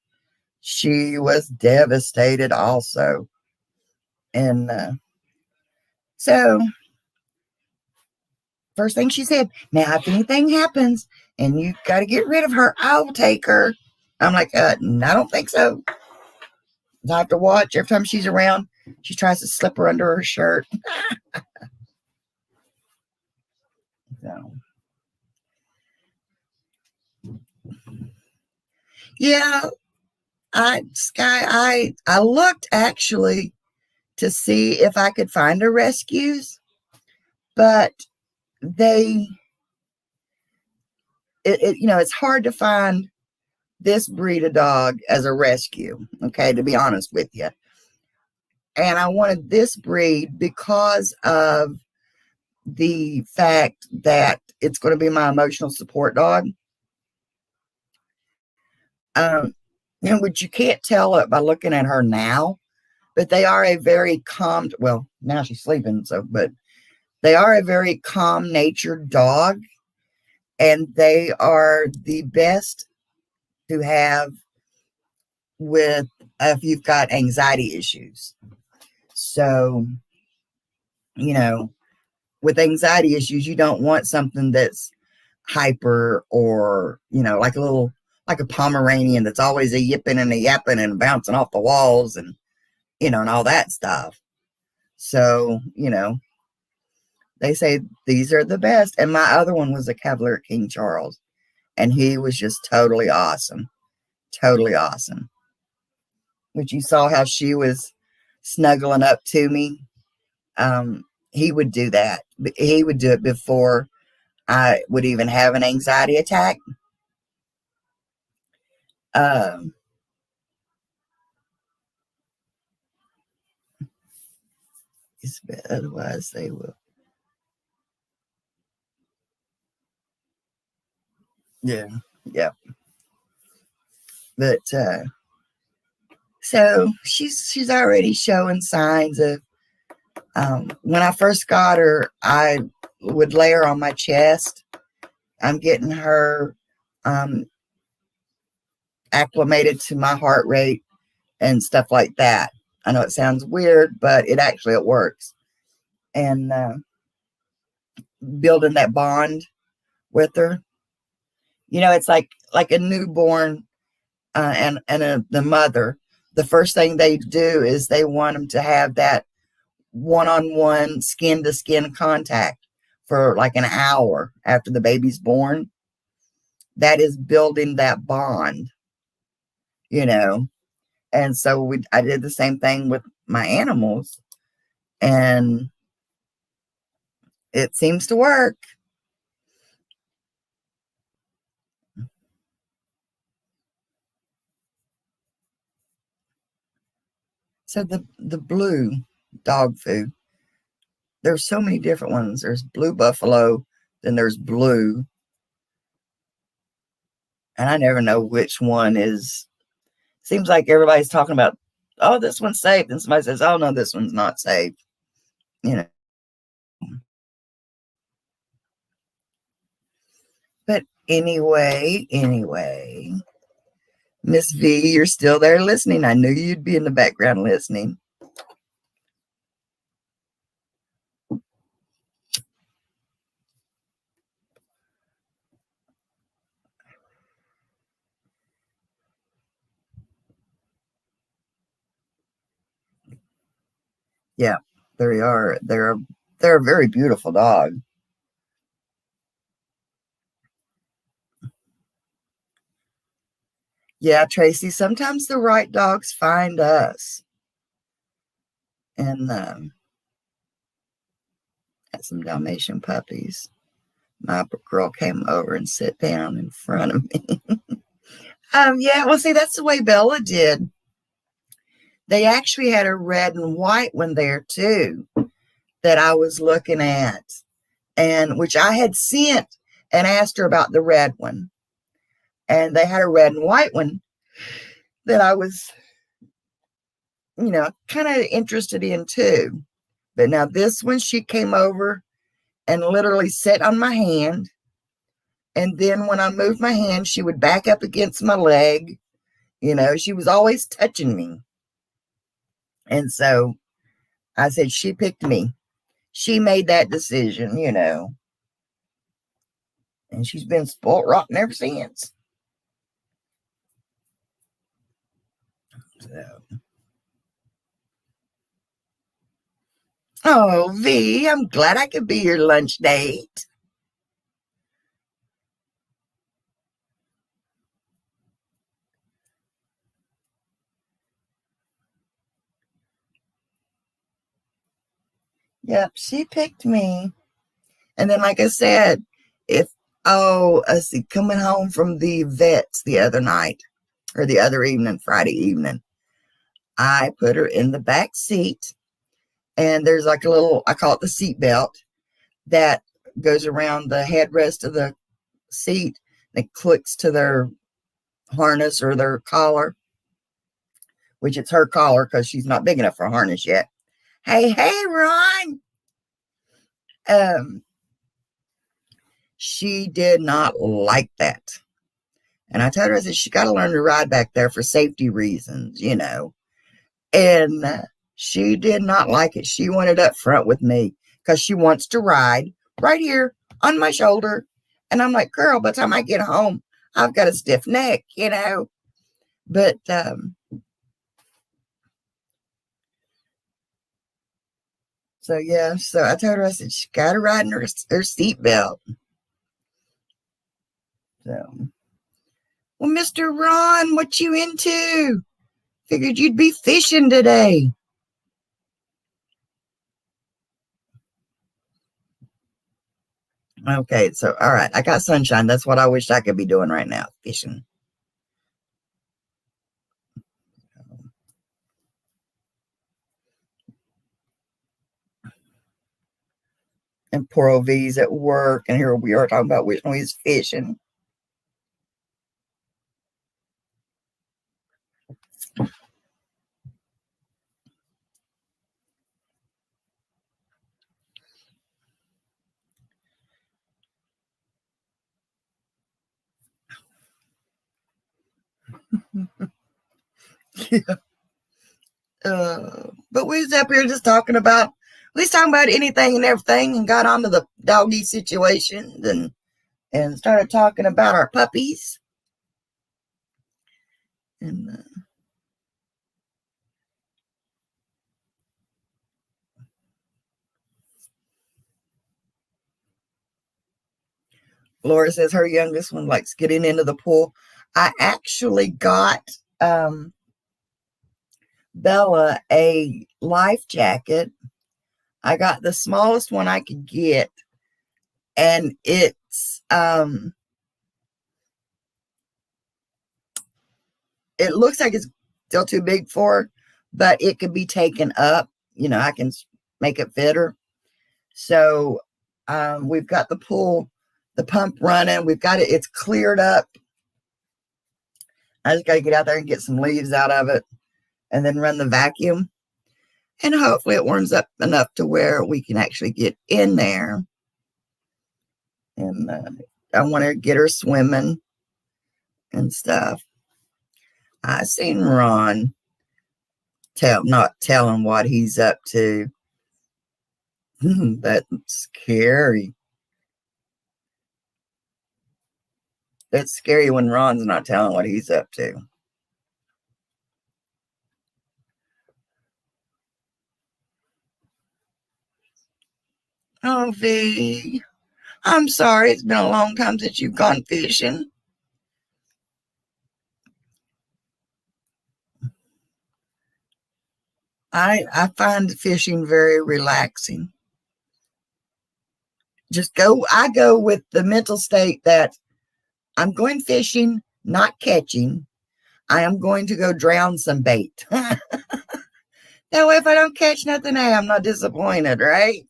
She was devastated also. And so, first thing she said, now, if anything happens and you got to get rid of her, I'll take her. I'm like, I don't think so. I have to watch every time she's around. She tries to slip her under her shirt. So, yeah, I looked actually to see if I could find a rescues, but they, it's hard to find this breed of dog as a rescue. Okay, to be honest with you. And I wanted this breed because of the fact that it's going to be my emotional support dog. Which you can't tell it by looking at her now, but they are a very calm, well, now she's sleeping, but they are a very calm natured dog, and they are the best to have with if you've got anxiety issues. So, with anxiety issues, you don't want something that's hyper or, like a Pomeranian that's always a yipping and a yapping and bouncing off the walls and, and all that stuff. So, they say these are the best. And my other one was a Cavalier King Charles, and he was just totally awesome. Totally awesome. But you saw how she was snuggling up to me. He would do that. He would do it before I would even have an anxiety attack. Otherwise, they will. Yeah, yeah. But so she's already showing signs of. When I first got her, I would lay her on my chest. I'm getting her acclimated to my heart rate and stuff like that. I know it sounds weird, but it works. And building that bond with her, it's like a newborn and the mother. The first thing they do is they want them to have that one-on-one, skin-to-skin contact for like an hour after the baby's born. That is building that bond, And so I did the same thing with my animals, and it seems to work. So the blue dog food, there's so many different ones. There's blue buffalo, then there's blue, and I never know which one is. Seems like everybody's talking about, oh, this one's safe, and somebody says, oh no, this one's not safe. But anyway, Miss V, you're still there listening. I knew you'd be in the background listening. Yeah, they are. They're a very beautiful dog. Yeah, Tracy, sometimes the right dogs find us. And Had some Dalmatian puppies. My girl came over and sat down in front of me. Yeah, well, see, that's the way Bella did. They actually had a red and white one there too that I was looking at, and which I had sent and asked her about the red one. And they had a red and white one that I was, kind of interested in too. But now this one, she came over and literally sat on my hand. And then when I moved my hand, she would back up against my leg. She was always touching me. And so I said, she picked me. She made that decision, and she's been spoiled rotten ever since. So. Oh, V, I'm glad I could be your lunch date. Yep, she picked me. And then, like I said, coming home from the vets the other night, or the other evening, Friday evening, I put her in the back seat, and there's like a little, I call it the seat belt, that goes around the headrest of the seat and it clicks to their harness or their collar, which it's her collar because she's not big enough for a harness yet. Hey, Ron. She did not like that. And I told her, I said, she got to learn to ride back there for safety reasons, And she did not like it. She wanted up front with me because she wants to ride right here on my shoulder. And I'm like, girl, by the time I get home, I've got a stiff neck, But so yeah, so I told her, I said, she got to ride in her seatbelt. So, well, Mr. Ron, what you into? Figured you'd be fishing today. Okay, so all right, I got sunshine. That's what I wish I could be doing right now, fishing. And poor old V's at work, and here we are talking about wishing he's fishing. Yeah. But we was up here just talking about, we was talking about anything and everything, and got onto the doggy situations, and started talking about our puppies. And Laura says her youngest one likes getting into the pool. I actually got Bella a life jacket. I got the smallest one I could get, and it looks like it's still too big for her, but it could be taken up. I can make it fit her. So we've got the pool, the pump running. We've got it. It's cleared up. I just got to get out there and get some leaves out of it and then run the vacuum. And hopefully it warms up enough to where we can actually get in there. And I want to get her swimming and stuff. I seen Ron not telling what he's up to. That's scary. That's scary when Ron's not telling what he's up to. Oh, V, I'm sorry. It's been a long time since you've gone fishing. I find fishing very relaxing. I go with the mental state that I'm going fishing, not catching. I am going to go drown some bait. That way, if I don't catch nothing, hey, I'm not disappointed, right?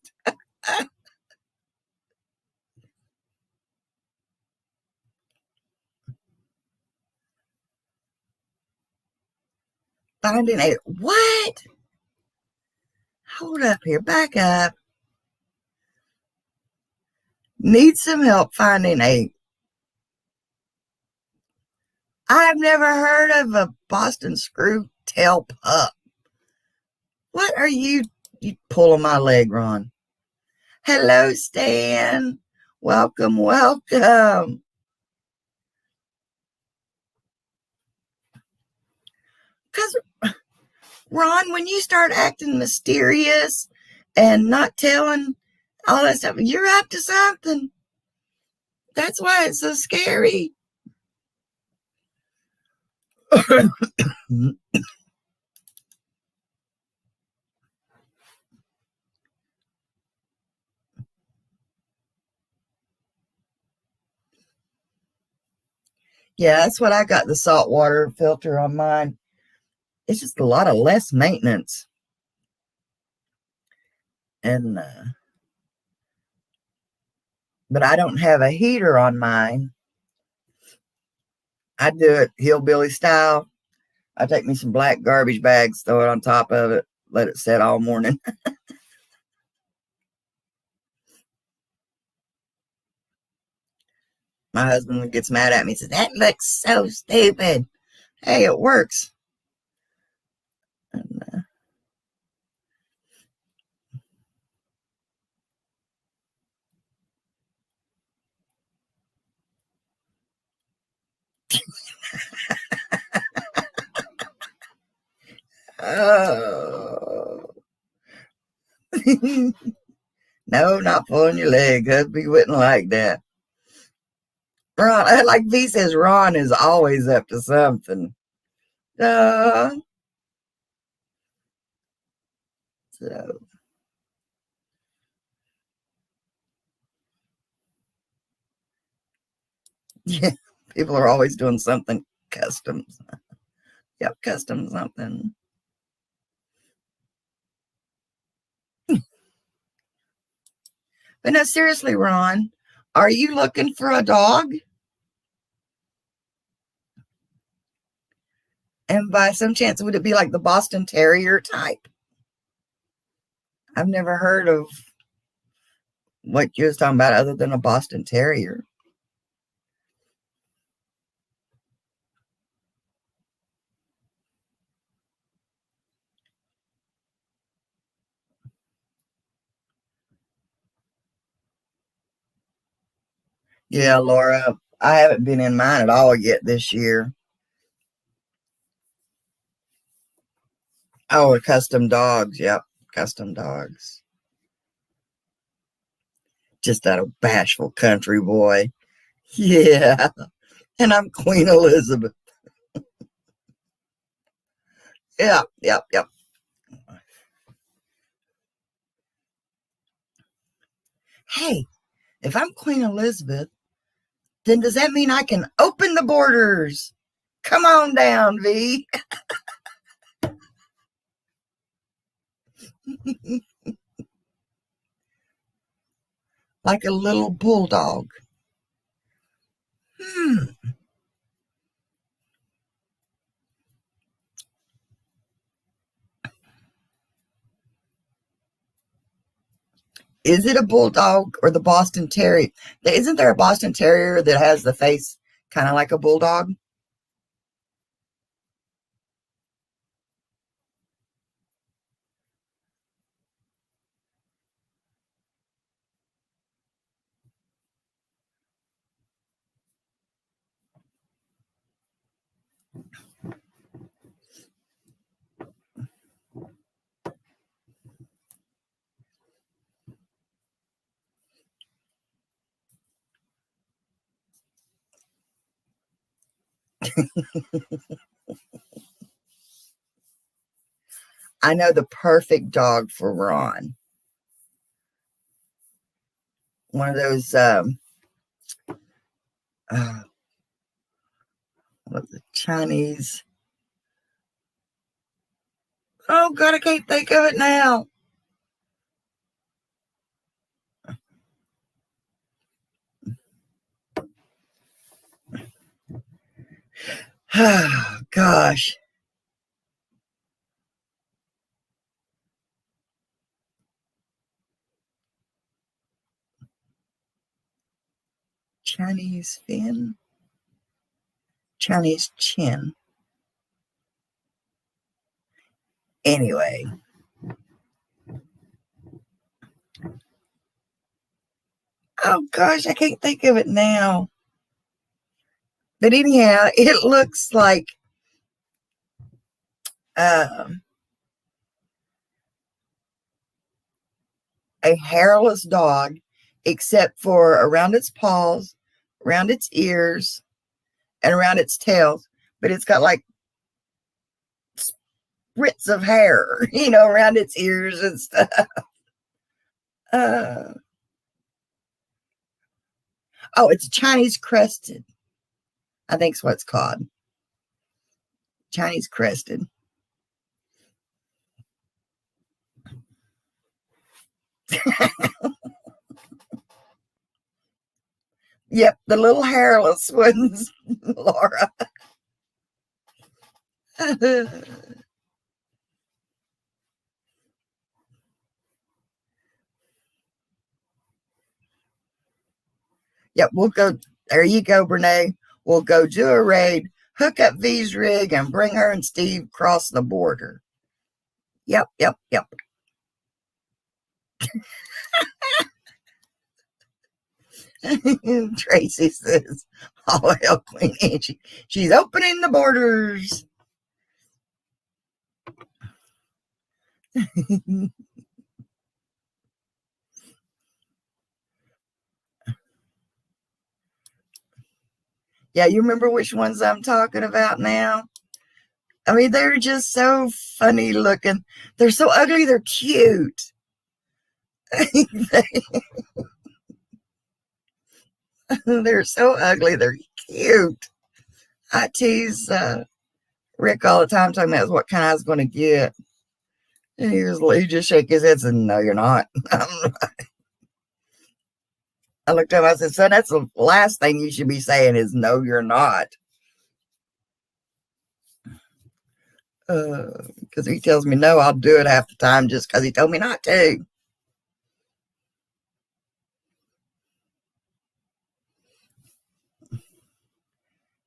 Finding a what? Hold up here, back up. Need some help finding a. I've never heard of a Boston screw tail pup. What are you pulling my leg, Ron? Hello, Stan. Welcome, welcome. Because, Ron, when you start acting mysterious and not telling all that stuff, you're up to something. That's why it's so scary. Yeah, that's what I got the saltwater filter on mine. It's just a lot of less maintenance. And but I don't have a heater on mine. I do it hillbilly style. I take me some black garbage bags, throw it on top of it, let it set all morning. My husband gets mad at me, says, "That looks so stupid." Hey, it works. And, oh. No, not pulling your leg. Husband wouldn't like that. Ron, like V says, Ron is always up to something. Uh, so, yeah, people are always doing something custom. Yep, custom something. But no, seriously, Ron, are you looking for a dog? And by some chance, would it be like the Boston Terrier type? I've never heard of what you was talking about other than a Boston Terrier. Yeah, Laura, I haven't been in mine at all yet this year. Oh, custom dogs. Yep, custom dogs. Just that old bashful country boy. Yeah, and I'm Queen Elizabeth. Yep, yep, yep. Hey, if I'm Queen Elizabeth, then does that mean I can open the borders? Come on down, V. Like a little bulldog. Hmm. Is it a bulldog or the Boston Terrier? Isn't there a Boston Terrier that has the face kind of like a bulldog? I know the perfect dog for Ron. one of those what the Chinese. Oh God, I can't think of it now. Oh gosh. Chinese fin. Chinese chin. Anyway. Oh gosh, I can't think of it now. But anyhow, it looks like a hairless dog, except for around its paws, around its ears, and around its tail. But it's got like spritz of hair, around its ears and stuff. Uh, oh, it's Chinese crested. I think it's what it's called. Chinese crested. Yep, the little hairless ones, Laura. Yep, we'll go. There you go, Brene. We'll go do a raid, hook up V's rig, and bring her and Steve across the border. Yep, yep, yep. Tracy says, "Oh hell, Queen Angie, she's opening the borders." Yeah, you remember which ones I'm talking about now? I mean, they're just so funny looking. They're so ugly, they're cute. They're so ugly, they're cute. I tease Rick all the time, talking about what kind I was going to get. And he just shake his head and said, "No, you're not." I looked at him, I said, "Son, that's the last thing you should be saying is no, you're not." Because he tells me no, I'll do it half the time just because he told me not to.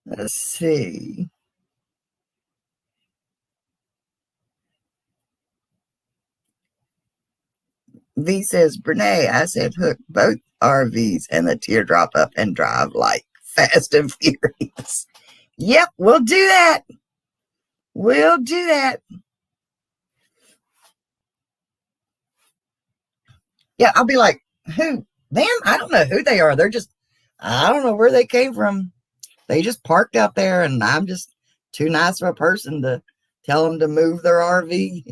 Let's see. V says, "Brene," I said, "hook both RVs and the teardrop up and drive like Fast and Furious." Yep, we'll do that. We'll do that. Yeah, I'll be like, "Who? Them? I don't know who they are. They're just, I don't know where they came from. They just parked out there, and I'm just too nice of a person to tell them to move their RV."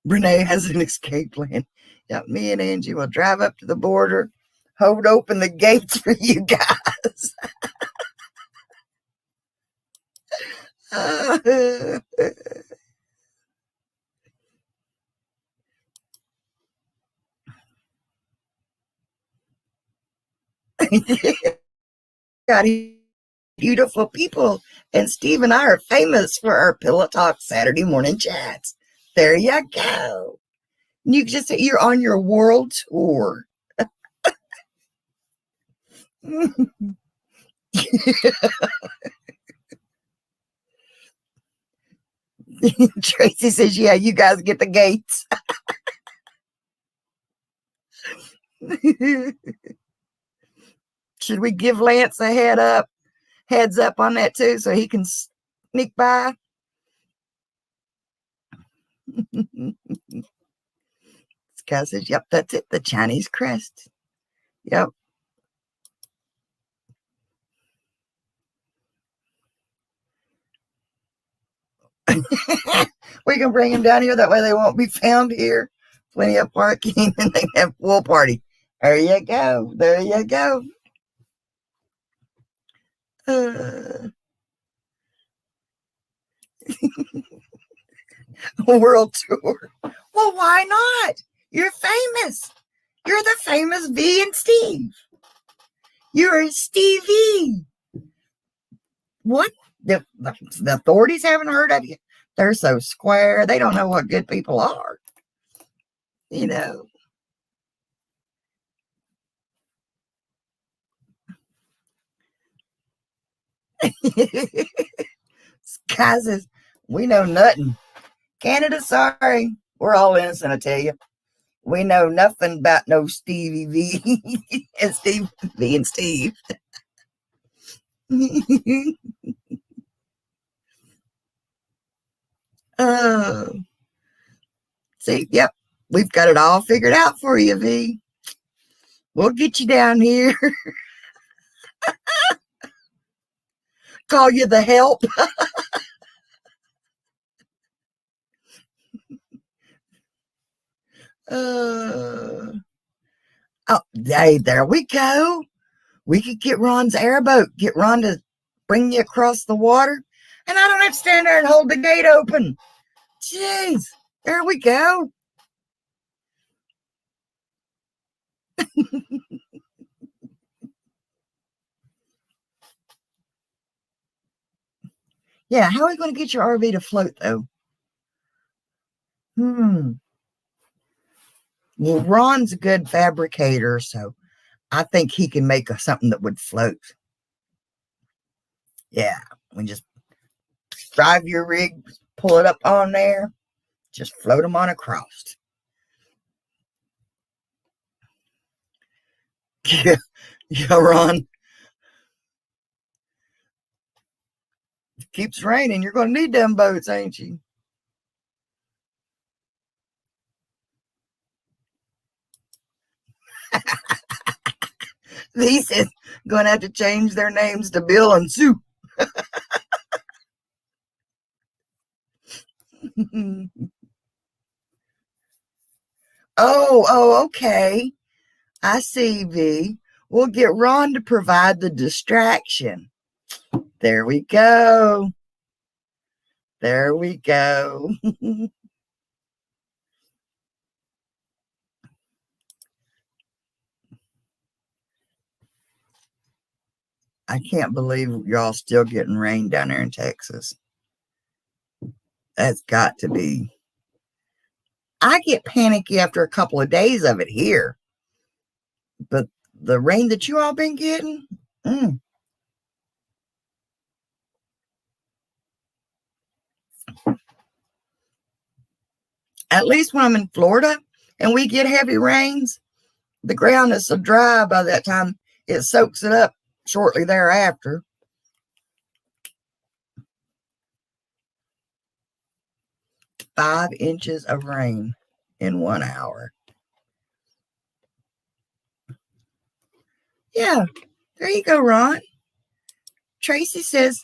Brene has an escape plan. Yeah, me and Angie will drive up to the border, hold open the gates for you guys. Got beautiful people, and Steve and I are famous for our Pillow Talk Saturday morning chats. There you go. You just you're on your world tour. Tracy says, "Yeah, you guys get the gates." Should we give Lance a heads up on that too, so he can sneak by? This guy says, "Yep, that's it. The Chinese crest." Yep. We can bring them down here. That way they won't be found here. Plenty of parking and they can have pool party. There you go. There you go. World tour. Well, why not? You're famous. You're the famous V and Steve. You're Stevie. What? The authorities haven't heard of you. They're so square. They don't know what good people are. You know. Sky says, we know nothing. Canada, sorry. We're all innocent, I tell you. We know nothing about no Stevie V and Steve V and Steve. Oh, see, yep, we've got it all figured out for you, V. We'll get you down here. Call you the help. Oh, hey, there we go. We could get Ron's airboat. Get Ron to bring you across the water. And I don't have to stand there and hold the gate open. Jeez, there we go. Yeah, how are we going to get your RV to float, though? Well, Ron's a good fabricator, so I think he can make something that would float. Yeah, we just drive your rig, pull it up on there, just float them on across. Yeah, yeah, Ron. If it keeps raining, you're going to need them boats, ain't you? These is going to have to change their names to Bill and Sue. Oh, okay. I see, V. We'll get Ron to provide the distraction. There we go. There we go. I can't believe y'all still getting rain down there in Texas. That's got to be. I get panicky after a couple of days of it here. But the rain that you all been getting, At least when I'm in Florida and we get heavy rains, the ground is so dry by that time it soaks it up shortly thereafter. Five inches of rain in 1 hour. Yeah, there you go, Ron. Tracy says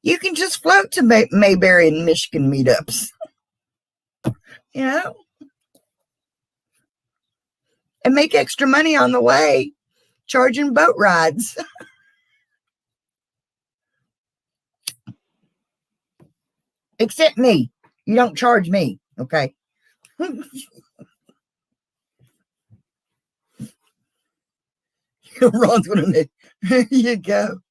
you can just float to Mayberry and Michigan meetups. You know, and make extra money on the way charging boat rides. Except me. You don't charge me, okay? Ron's gonna need. There you go.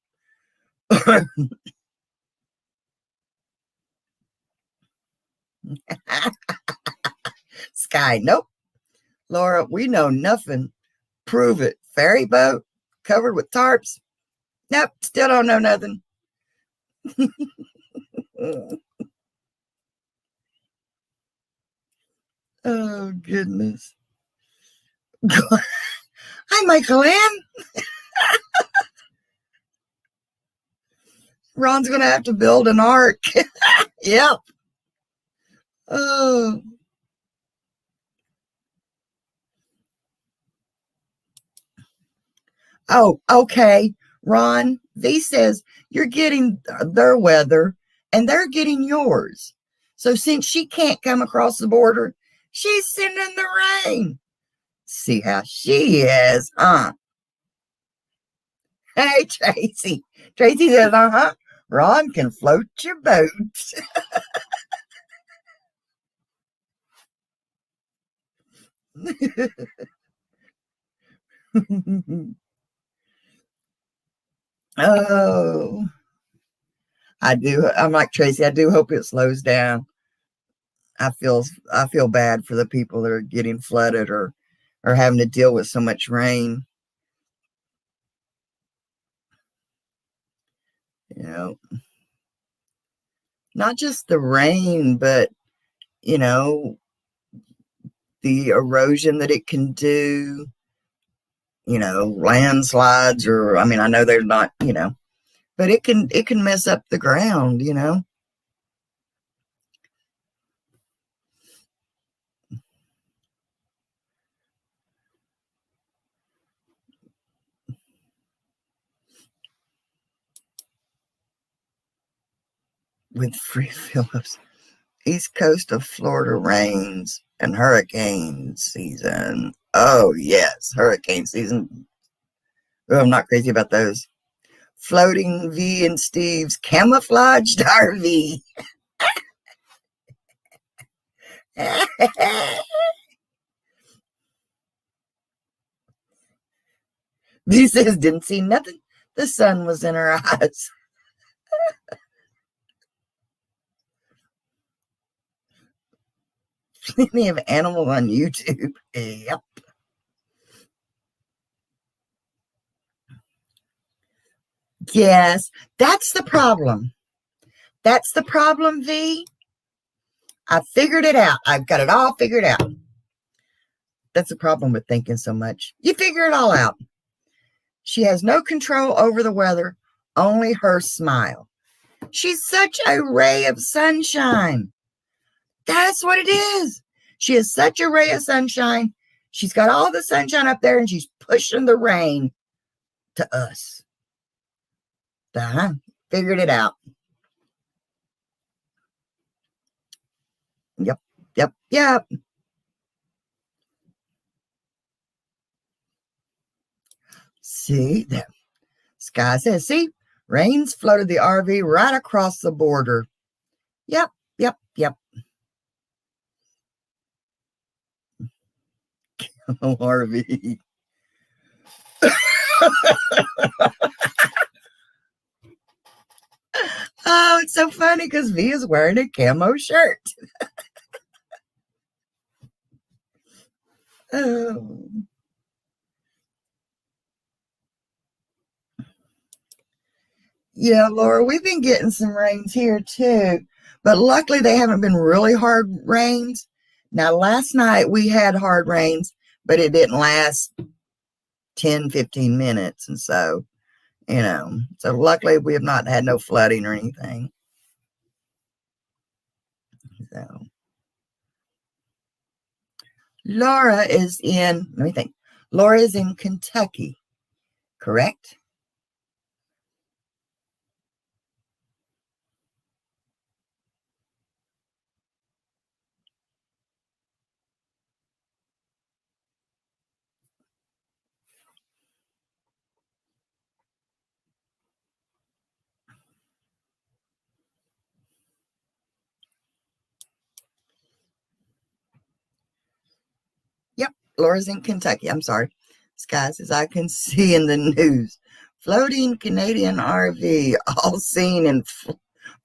Sky, nope. Laura, we know nothing. Prove it. Ferry boat covered with tarps. Nope, still don't know nothing. Oh, goodness. Hi, Michael Ann. Ron's going to have to build an ark. Yep. Oh. Oh, okay. Ron, V says you're getting their weather and they're getting yours. So since she can't come across the border, she's sending the rain. See how she is, huh? Hey, Tracy. Tracy says, uh-huh. Ron can float your boat. Oh, I do. I'm like Tracy. I do hope it slows down. I feel bad for the people that are getting flooded or having to deal with so much rain. You know, not just the rain, but you know, the erosion that it can do. Landslides, or I mean, I know they're not. But it can mess up the ground. With Free Phillips. East coast of Florida rains and hurricane season. Oh, yes, hurricane season. Oh, I'm not crazy about those. Floating V and Steve's camouflaged RV. V says, didn't see nothing. The sun was in her eyes. Plenty of animals on YouTube. Yep. Yes, that's the problem. That's the problem, V. I figured it out. I've got it all figured out. That's the problem with thinking so much. You figure it all out. She has no control over the weather, only her smile. She's such a ray of sunshine. That's what it is. She is such a ray of sunshine. She's got all the sunshine up there and she's pushing the rain to us. Uh-huh. Figured it out. Yep, yep, yep. See, there. Sky says, see, rain's floated the RV right across the border. Yep, yep, yep. RV. Oh, it's so funny because V is wearing a camo shirt. Oh. Yeah, Laura, we've been getting some rains here too, but luckily they haven't been really hard rains. Now, last night we had hard rains, but it didn't last 10, 15 minutes. And so luckily we have not had no flooding or anything. So Laura is let me think. Laura is in Kentucky, correct? Yep, Laura's in Kentucky. I'm sorry. Skies, as I can see in the news. Floating Canadian RV, all seen in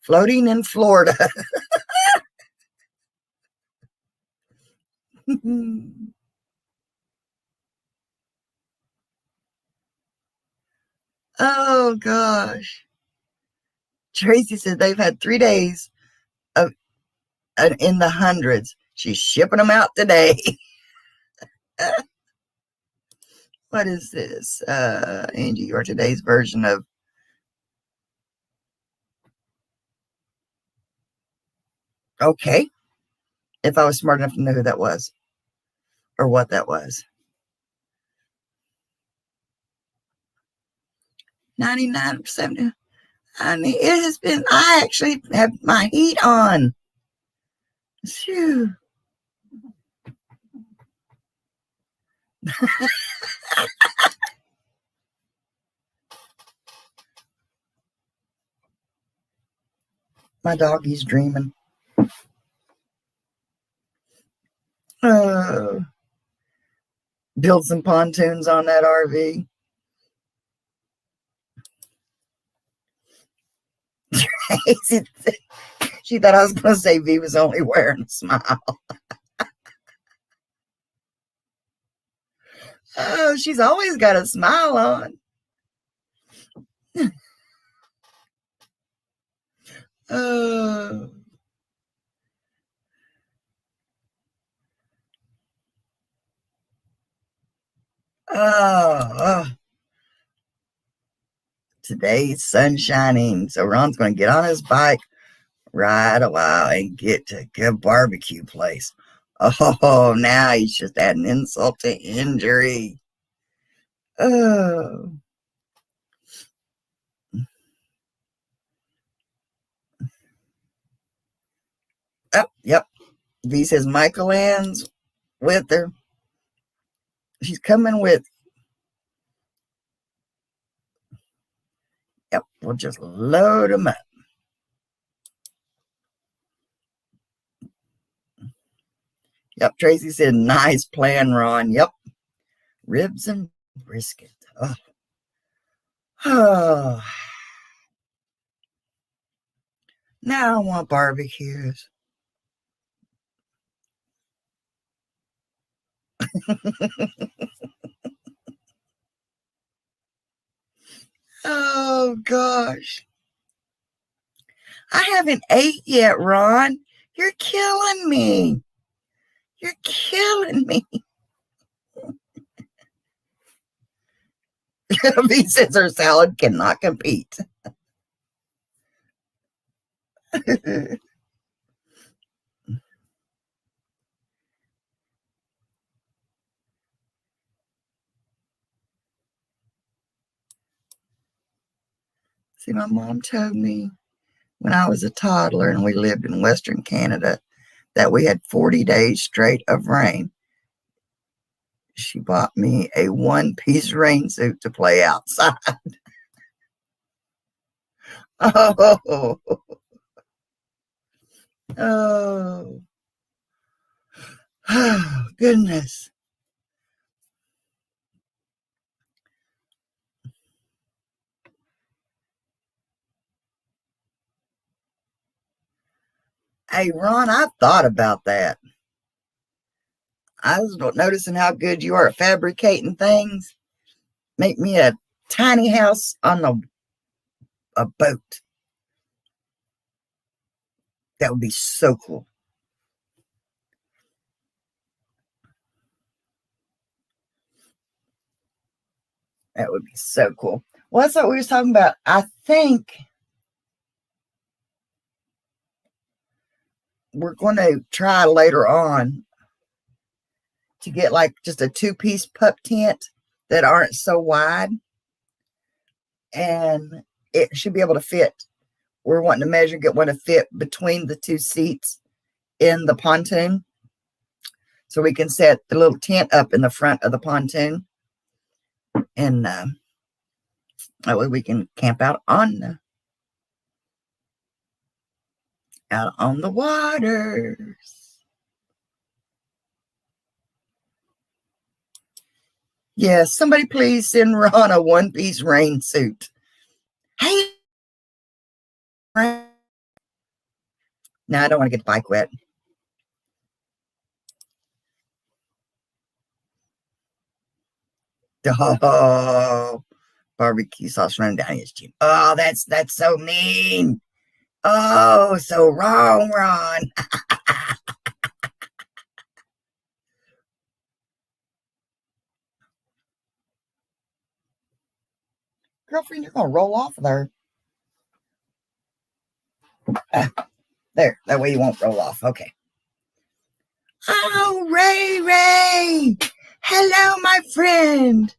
floating in Florida. Oh gosh. Tracy said they've had 3 days of in the hundreds. She's shipping them out today. What is this? Angie, your today's version of okay. If I was smart enough to know who that was or what that was. 99%. I mean, it has been, I actually have my heat on. Phew. My doggy's dreaming. Build some pontoons on that RV. She thought I was going to say V was only wearing a smile. Oh, she's always got a smile on. Oh. Oh. Today's sun shining, so Ron's going to get on his bike, ride a while, and get to a good barbecue place. Oh, now he's just adding insult to injury. Oh. Oh, yep. V says Michael Ann's with her. She's coming with. Yep, we'll just load them up. Yep, Tracy said, nice plan, Ron. Yep. Ribs and brisket. Oh. Oh. Now I want barbecues. Oh, gosh. I haven't ate yet, Ron. You're killing me. You're killing me. V says her salad cannot compete. See, my mom told me when I was a toddler and we lived in Western Canada that we had 40 days straight of rain. She bought me a one-piece rain suit to play outside. Oh, oh, oh, goodness. Hey, Ron, I've thought about that. I was noticing how good you are at fabricating things. Make me a tiny house on a boat. That would be so cool. That would be so cool. Well, that's what we were talking about. I think we're going to try later on to get like just a two-piece pup tent that aren't so wide. And it should be able to fit. We're wanting to measure, get one to fit between the two seats in the pontoon. So we can set the little tent up in the front of the pontoon. And that way we can camp out on the waters. Yeah, somebody please send Ron a one-piece rain suit. Hey, no, I don't want to get the bike wet. Oh, barbecue sauce running down his chin. Oh, that's so mean. Oh, so wrong, Ron. Girlfriend, you're going to roll off there. There, that way you won't roll off. Okay. Oh, Ray. Hello, my friend.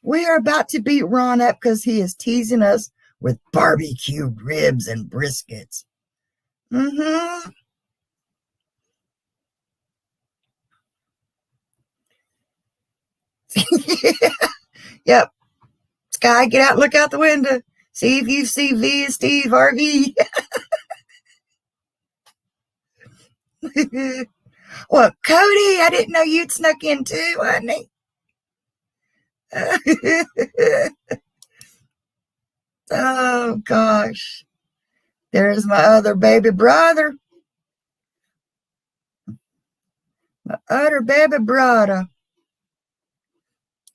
We are about to beat Ron up because he is teasing us with barbecue ribs and briskets. Mm-hmm. Yep. Sky, get out, look out the window. See if you see V and Steve RV. Well, Cody, I didn't know you'd snuck in too, honey. Oh, gosh. There's my other baby brother. My other baby brother.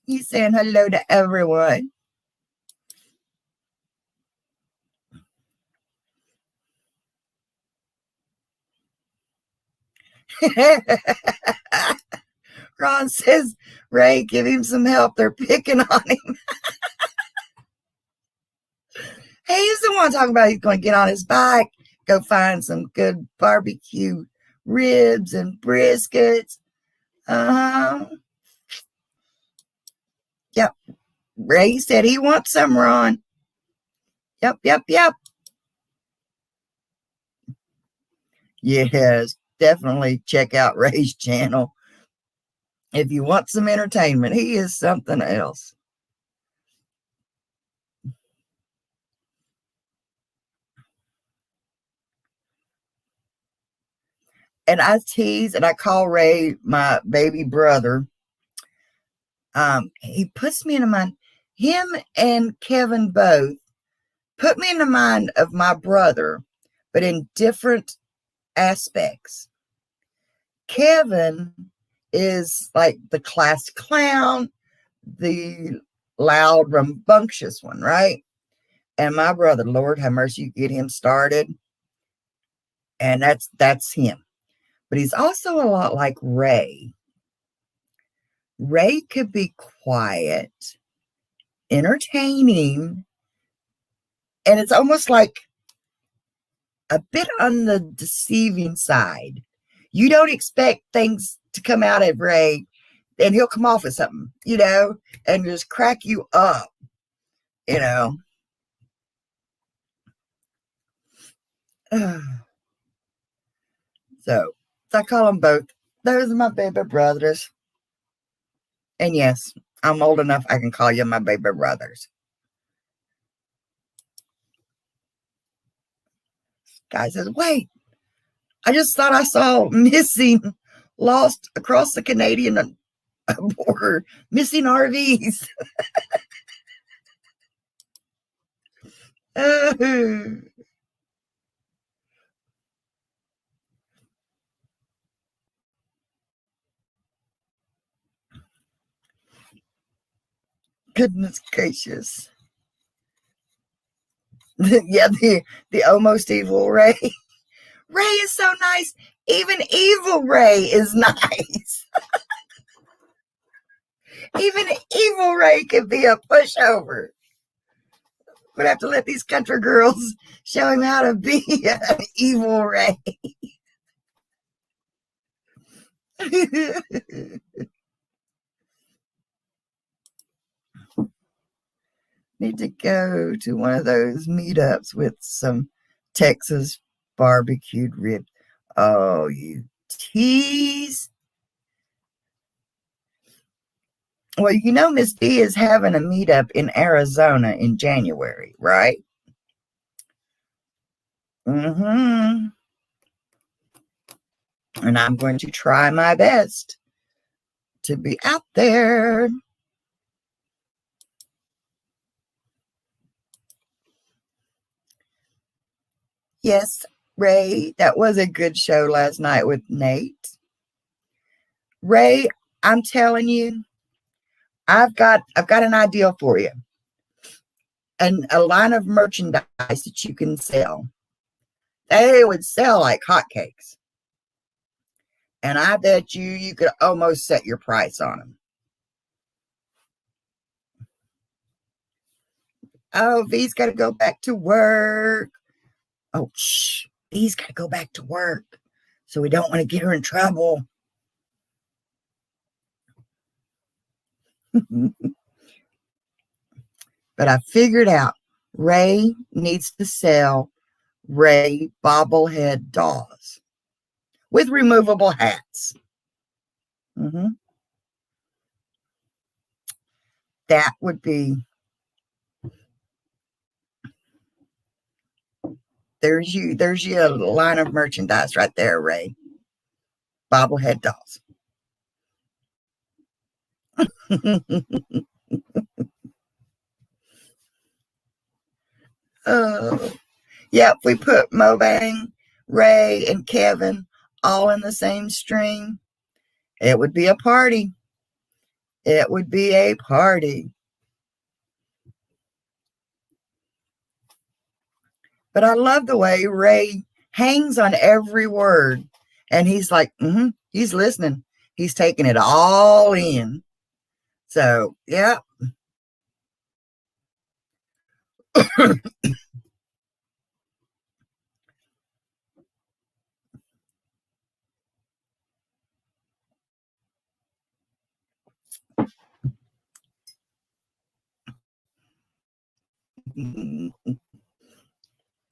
He's saying hello to everyone. Ron says, Ray, give him some help. They're picking on him. Hey, he's the one talking about he's going to get on his bike, go find some good barbecue ribs and briskets. Yep. Ray said he wants some, Ron. Yep. Yes, definitely check out Ray's channel if you want some entertainment. He is something else. And I tease and I call Ray my baby brother. He puts me in mind, him and Kevin both put me in the mind of my brother, but in different aspects. Kevin is like the class clown, the loud, rambunctious one, right? And my brother, Lord have mercy, you get him started, and that's him. But he's also a lot like Ray. Ray could be quiet, entertaining, and it's almost like a bit on the deceiving side. You don't expect things to come out of Ray, and he'll come off with something, and just crack you up, So I call them both. Those are my baby brothers. And yes, I'm old enough I can call you my baby brothers. Guy says, wait, I just thought I saw missing, lost across the Canadian border, missing RVs. Goodness gracious. Yeah, the almost evil Ray. Ray is so nice. Even evil Ray is nice. Even evil Ray can be a pushover. We'd have to let these country girls show him how to be an evil Ray. Need to go to one of those meetups with some Texas barbecued ribs. Oh, you tease. Well, Miss D is having a meetup in Arizona in January, right? Mm-hmm. And I'm going to try my best to be out there. Yes, Ray, that was a good show last night with Nate. Ray, I'm telling you, I've got an idea for you. And a line of merchandise that you can sell. They would sell like hotcakes. And I bet you could almost set your price on them. Oh, V's got to go back to work. Oh, shh. V's got to go back to work. So we don't want to get her in trouble. But I figured out Ray needs to sell Ray bobblehead dolls with removable hats. Mm-hmm. That would be, there's your line of merchandise right there, Ray. Bobblehead dolls. Oh, yep, we put Mobang, Ray, and Kevin all in the same string. It would be a party. It would be a party. But I love the way Ray hangs on every word. And he's like, he's listening. He's taking it all in. So, yeah.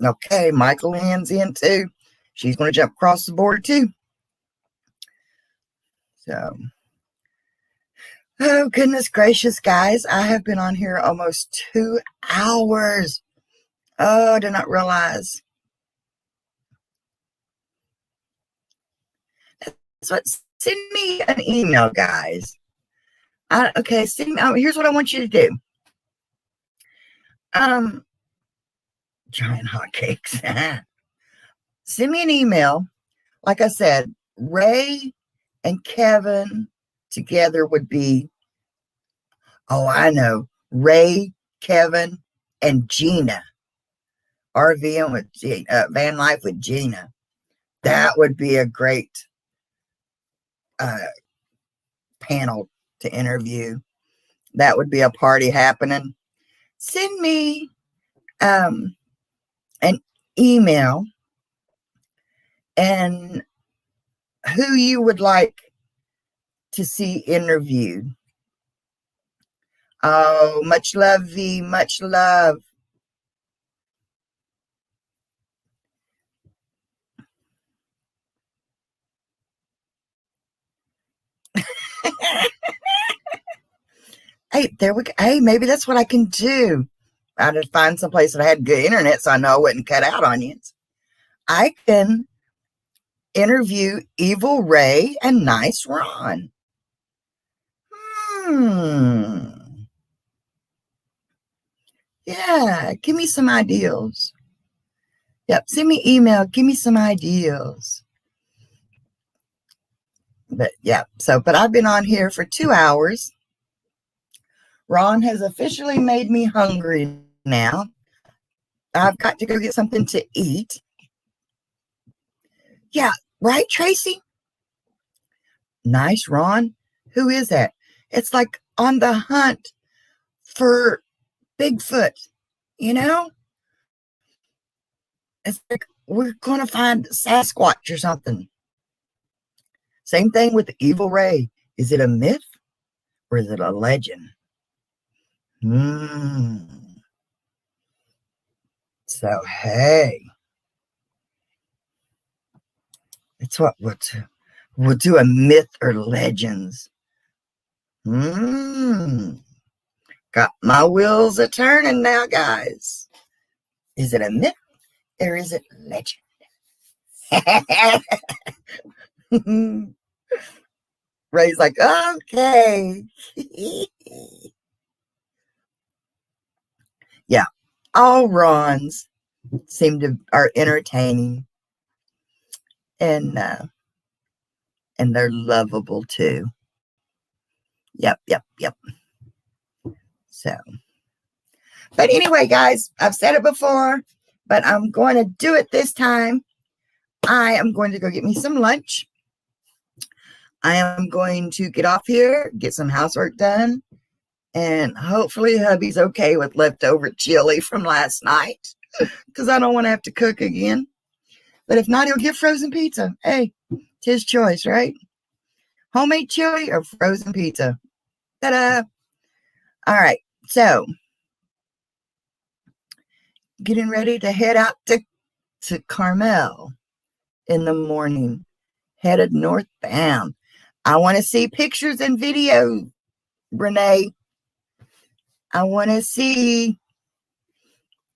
Okay, Michael Ann's in too. She's going to jump across the border too. So, oh, goodness gracious, guys. I have been on here almost 2 hours. Oh, I did not realize. So send me an email, guys. Okay, send me, here's what I want you to do. Giant hotcakes. Send me an email. Like I said, Ray and Kevin together would be, oh, I know, Ray, Kevin, and Gina. RVM with Van Life with Gina. That would be a great panel to interview. That would be a party happening. Send me an email and who you would like to see interviewed. Oh, much love, V. Much love. Hey, there we go. Hey, maybe that's what I can do. I had to find some place that had good internet so I know I wouldn't cut out onions. I can interview Evil Ray and Nice Ron. Yeah, give me some ideas. Yep, send me email. Give me some ideas. But yeah, but I've been on here for 2 hours. Ron has officially made me hungry now. I've got to go get something to eat. Yeah, right, Tracy? Nice, Ron. Who is that? It's like on the hunt for Bigfoot, you know? It's like we're going to find Sasquatch or something. Same thing with the Evil Ray. Is it a myth or is it a legend? So, hey, it's what we'll do, a myth or legends. Got my wheels a turning now, guys. Is it a myth or is it legend? Ray's like, okay. Yeah, all Rons are entertaining, and they're lovable too. Yep. So, but anyway, guys, I've said it before, but I'm going to do it this time. I am going to go get me some lunch. I am going to get off here, get some housework done, and hopefully hubby's okay with leftover chili from last night because I don't want to have to cook again. But if not, he'll get frozen pizza. Hey, it's his choice, right? Homemade chili or frozen pizza. Ta-da! All right, so getting ready to head out to Carmel in the morning, headed northbound. I want to see pictures and video, Renee. I want to see,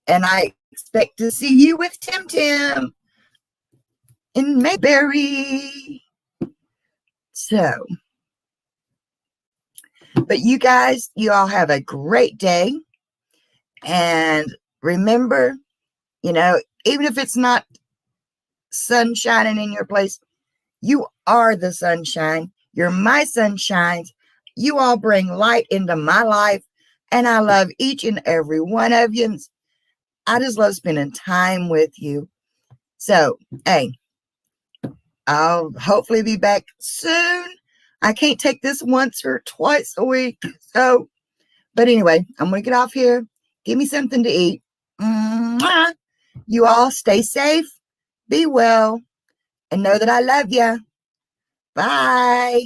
and I expect to see you with Tim Tim in Mayberry. So, but you guys, you all have a great day. And remember, even if it's not sun shining in your place, you are the sunshine. You're my sunshine. You all bring light into my life. And I love each and every one of you. I just love spending time with you. So, hey, I'll hopefully be back soon. I can't take this once or twice a week. So, but anyway, I'm going to get off here. Give me something to eat. Mwah. You all stay safe, be well, and know that I love you. Bye.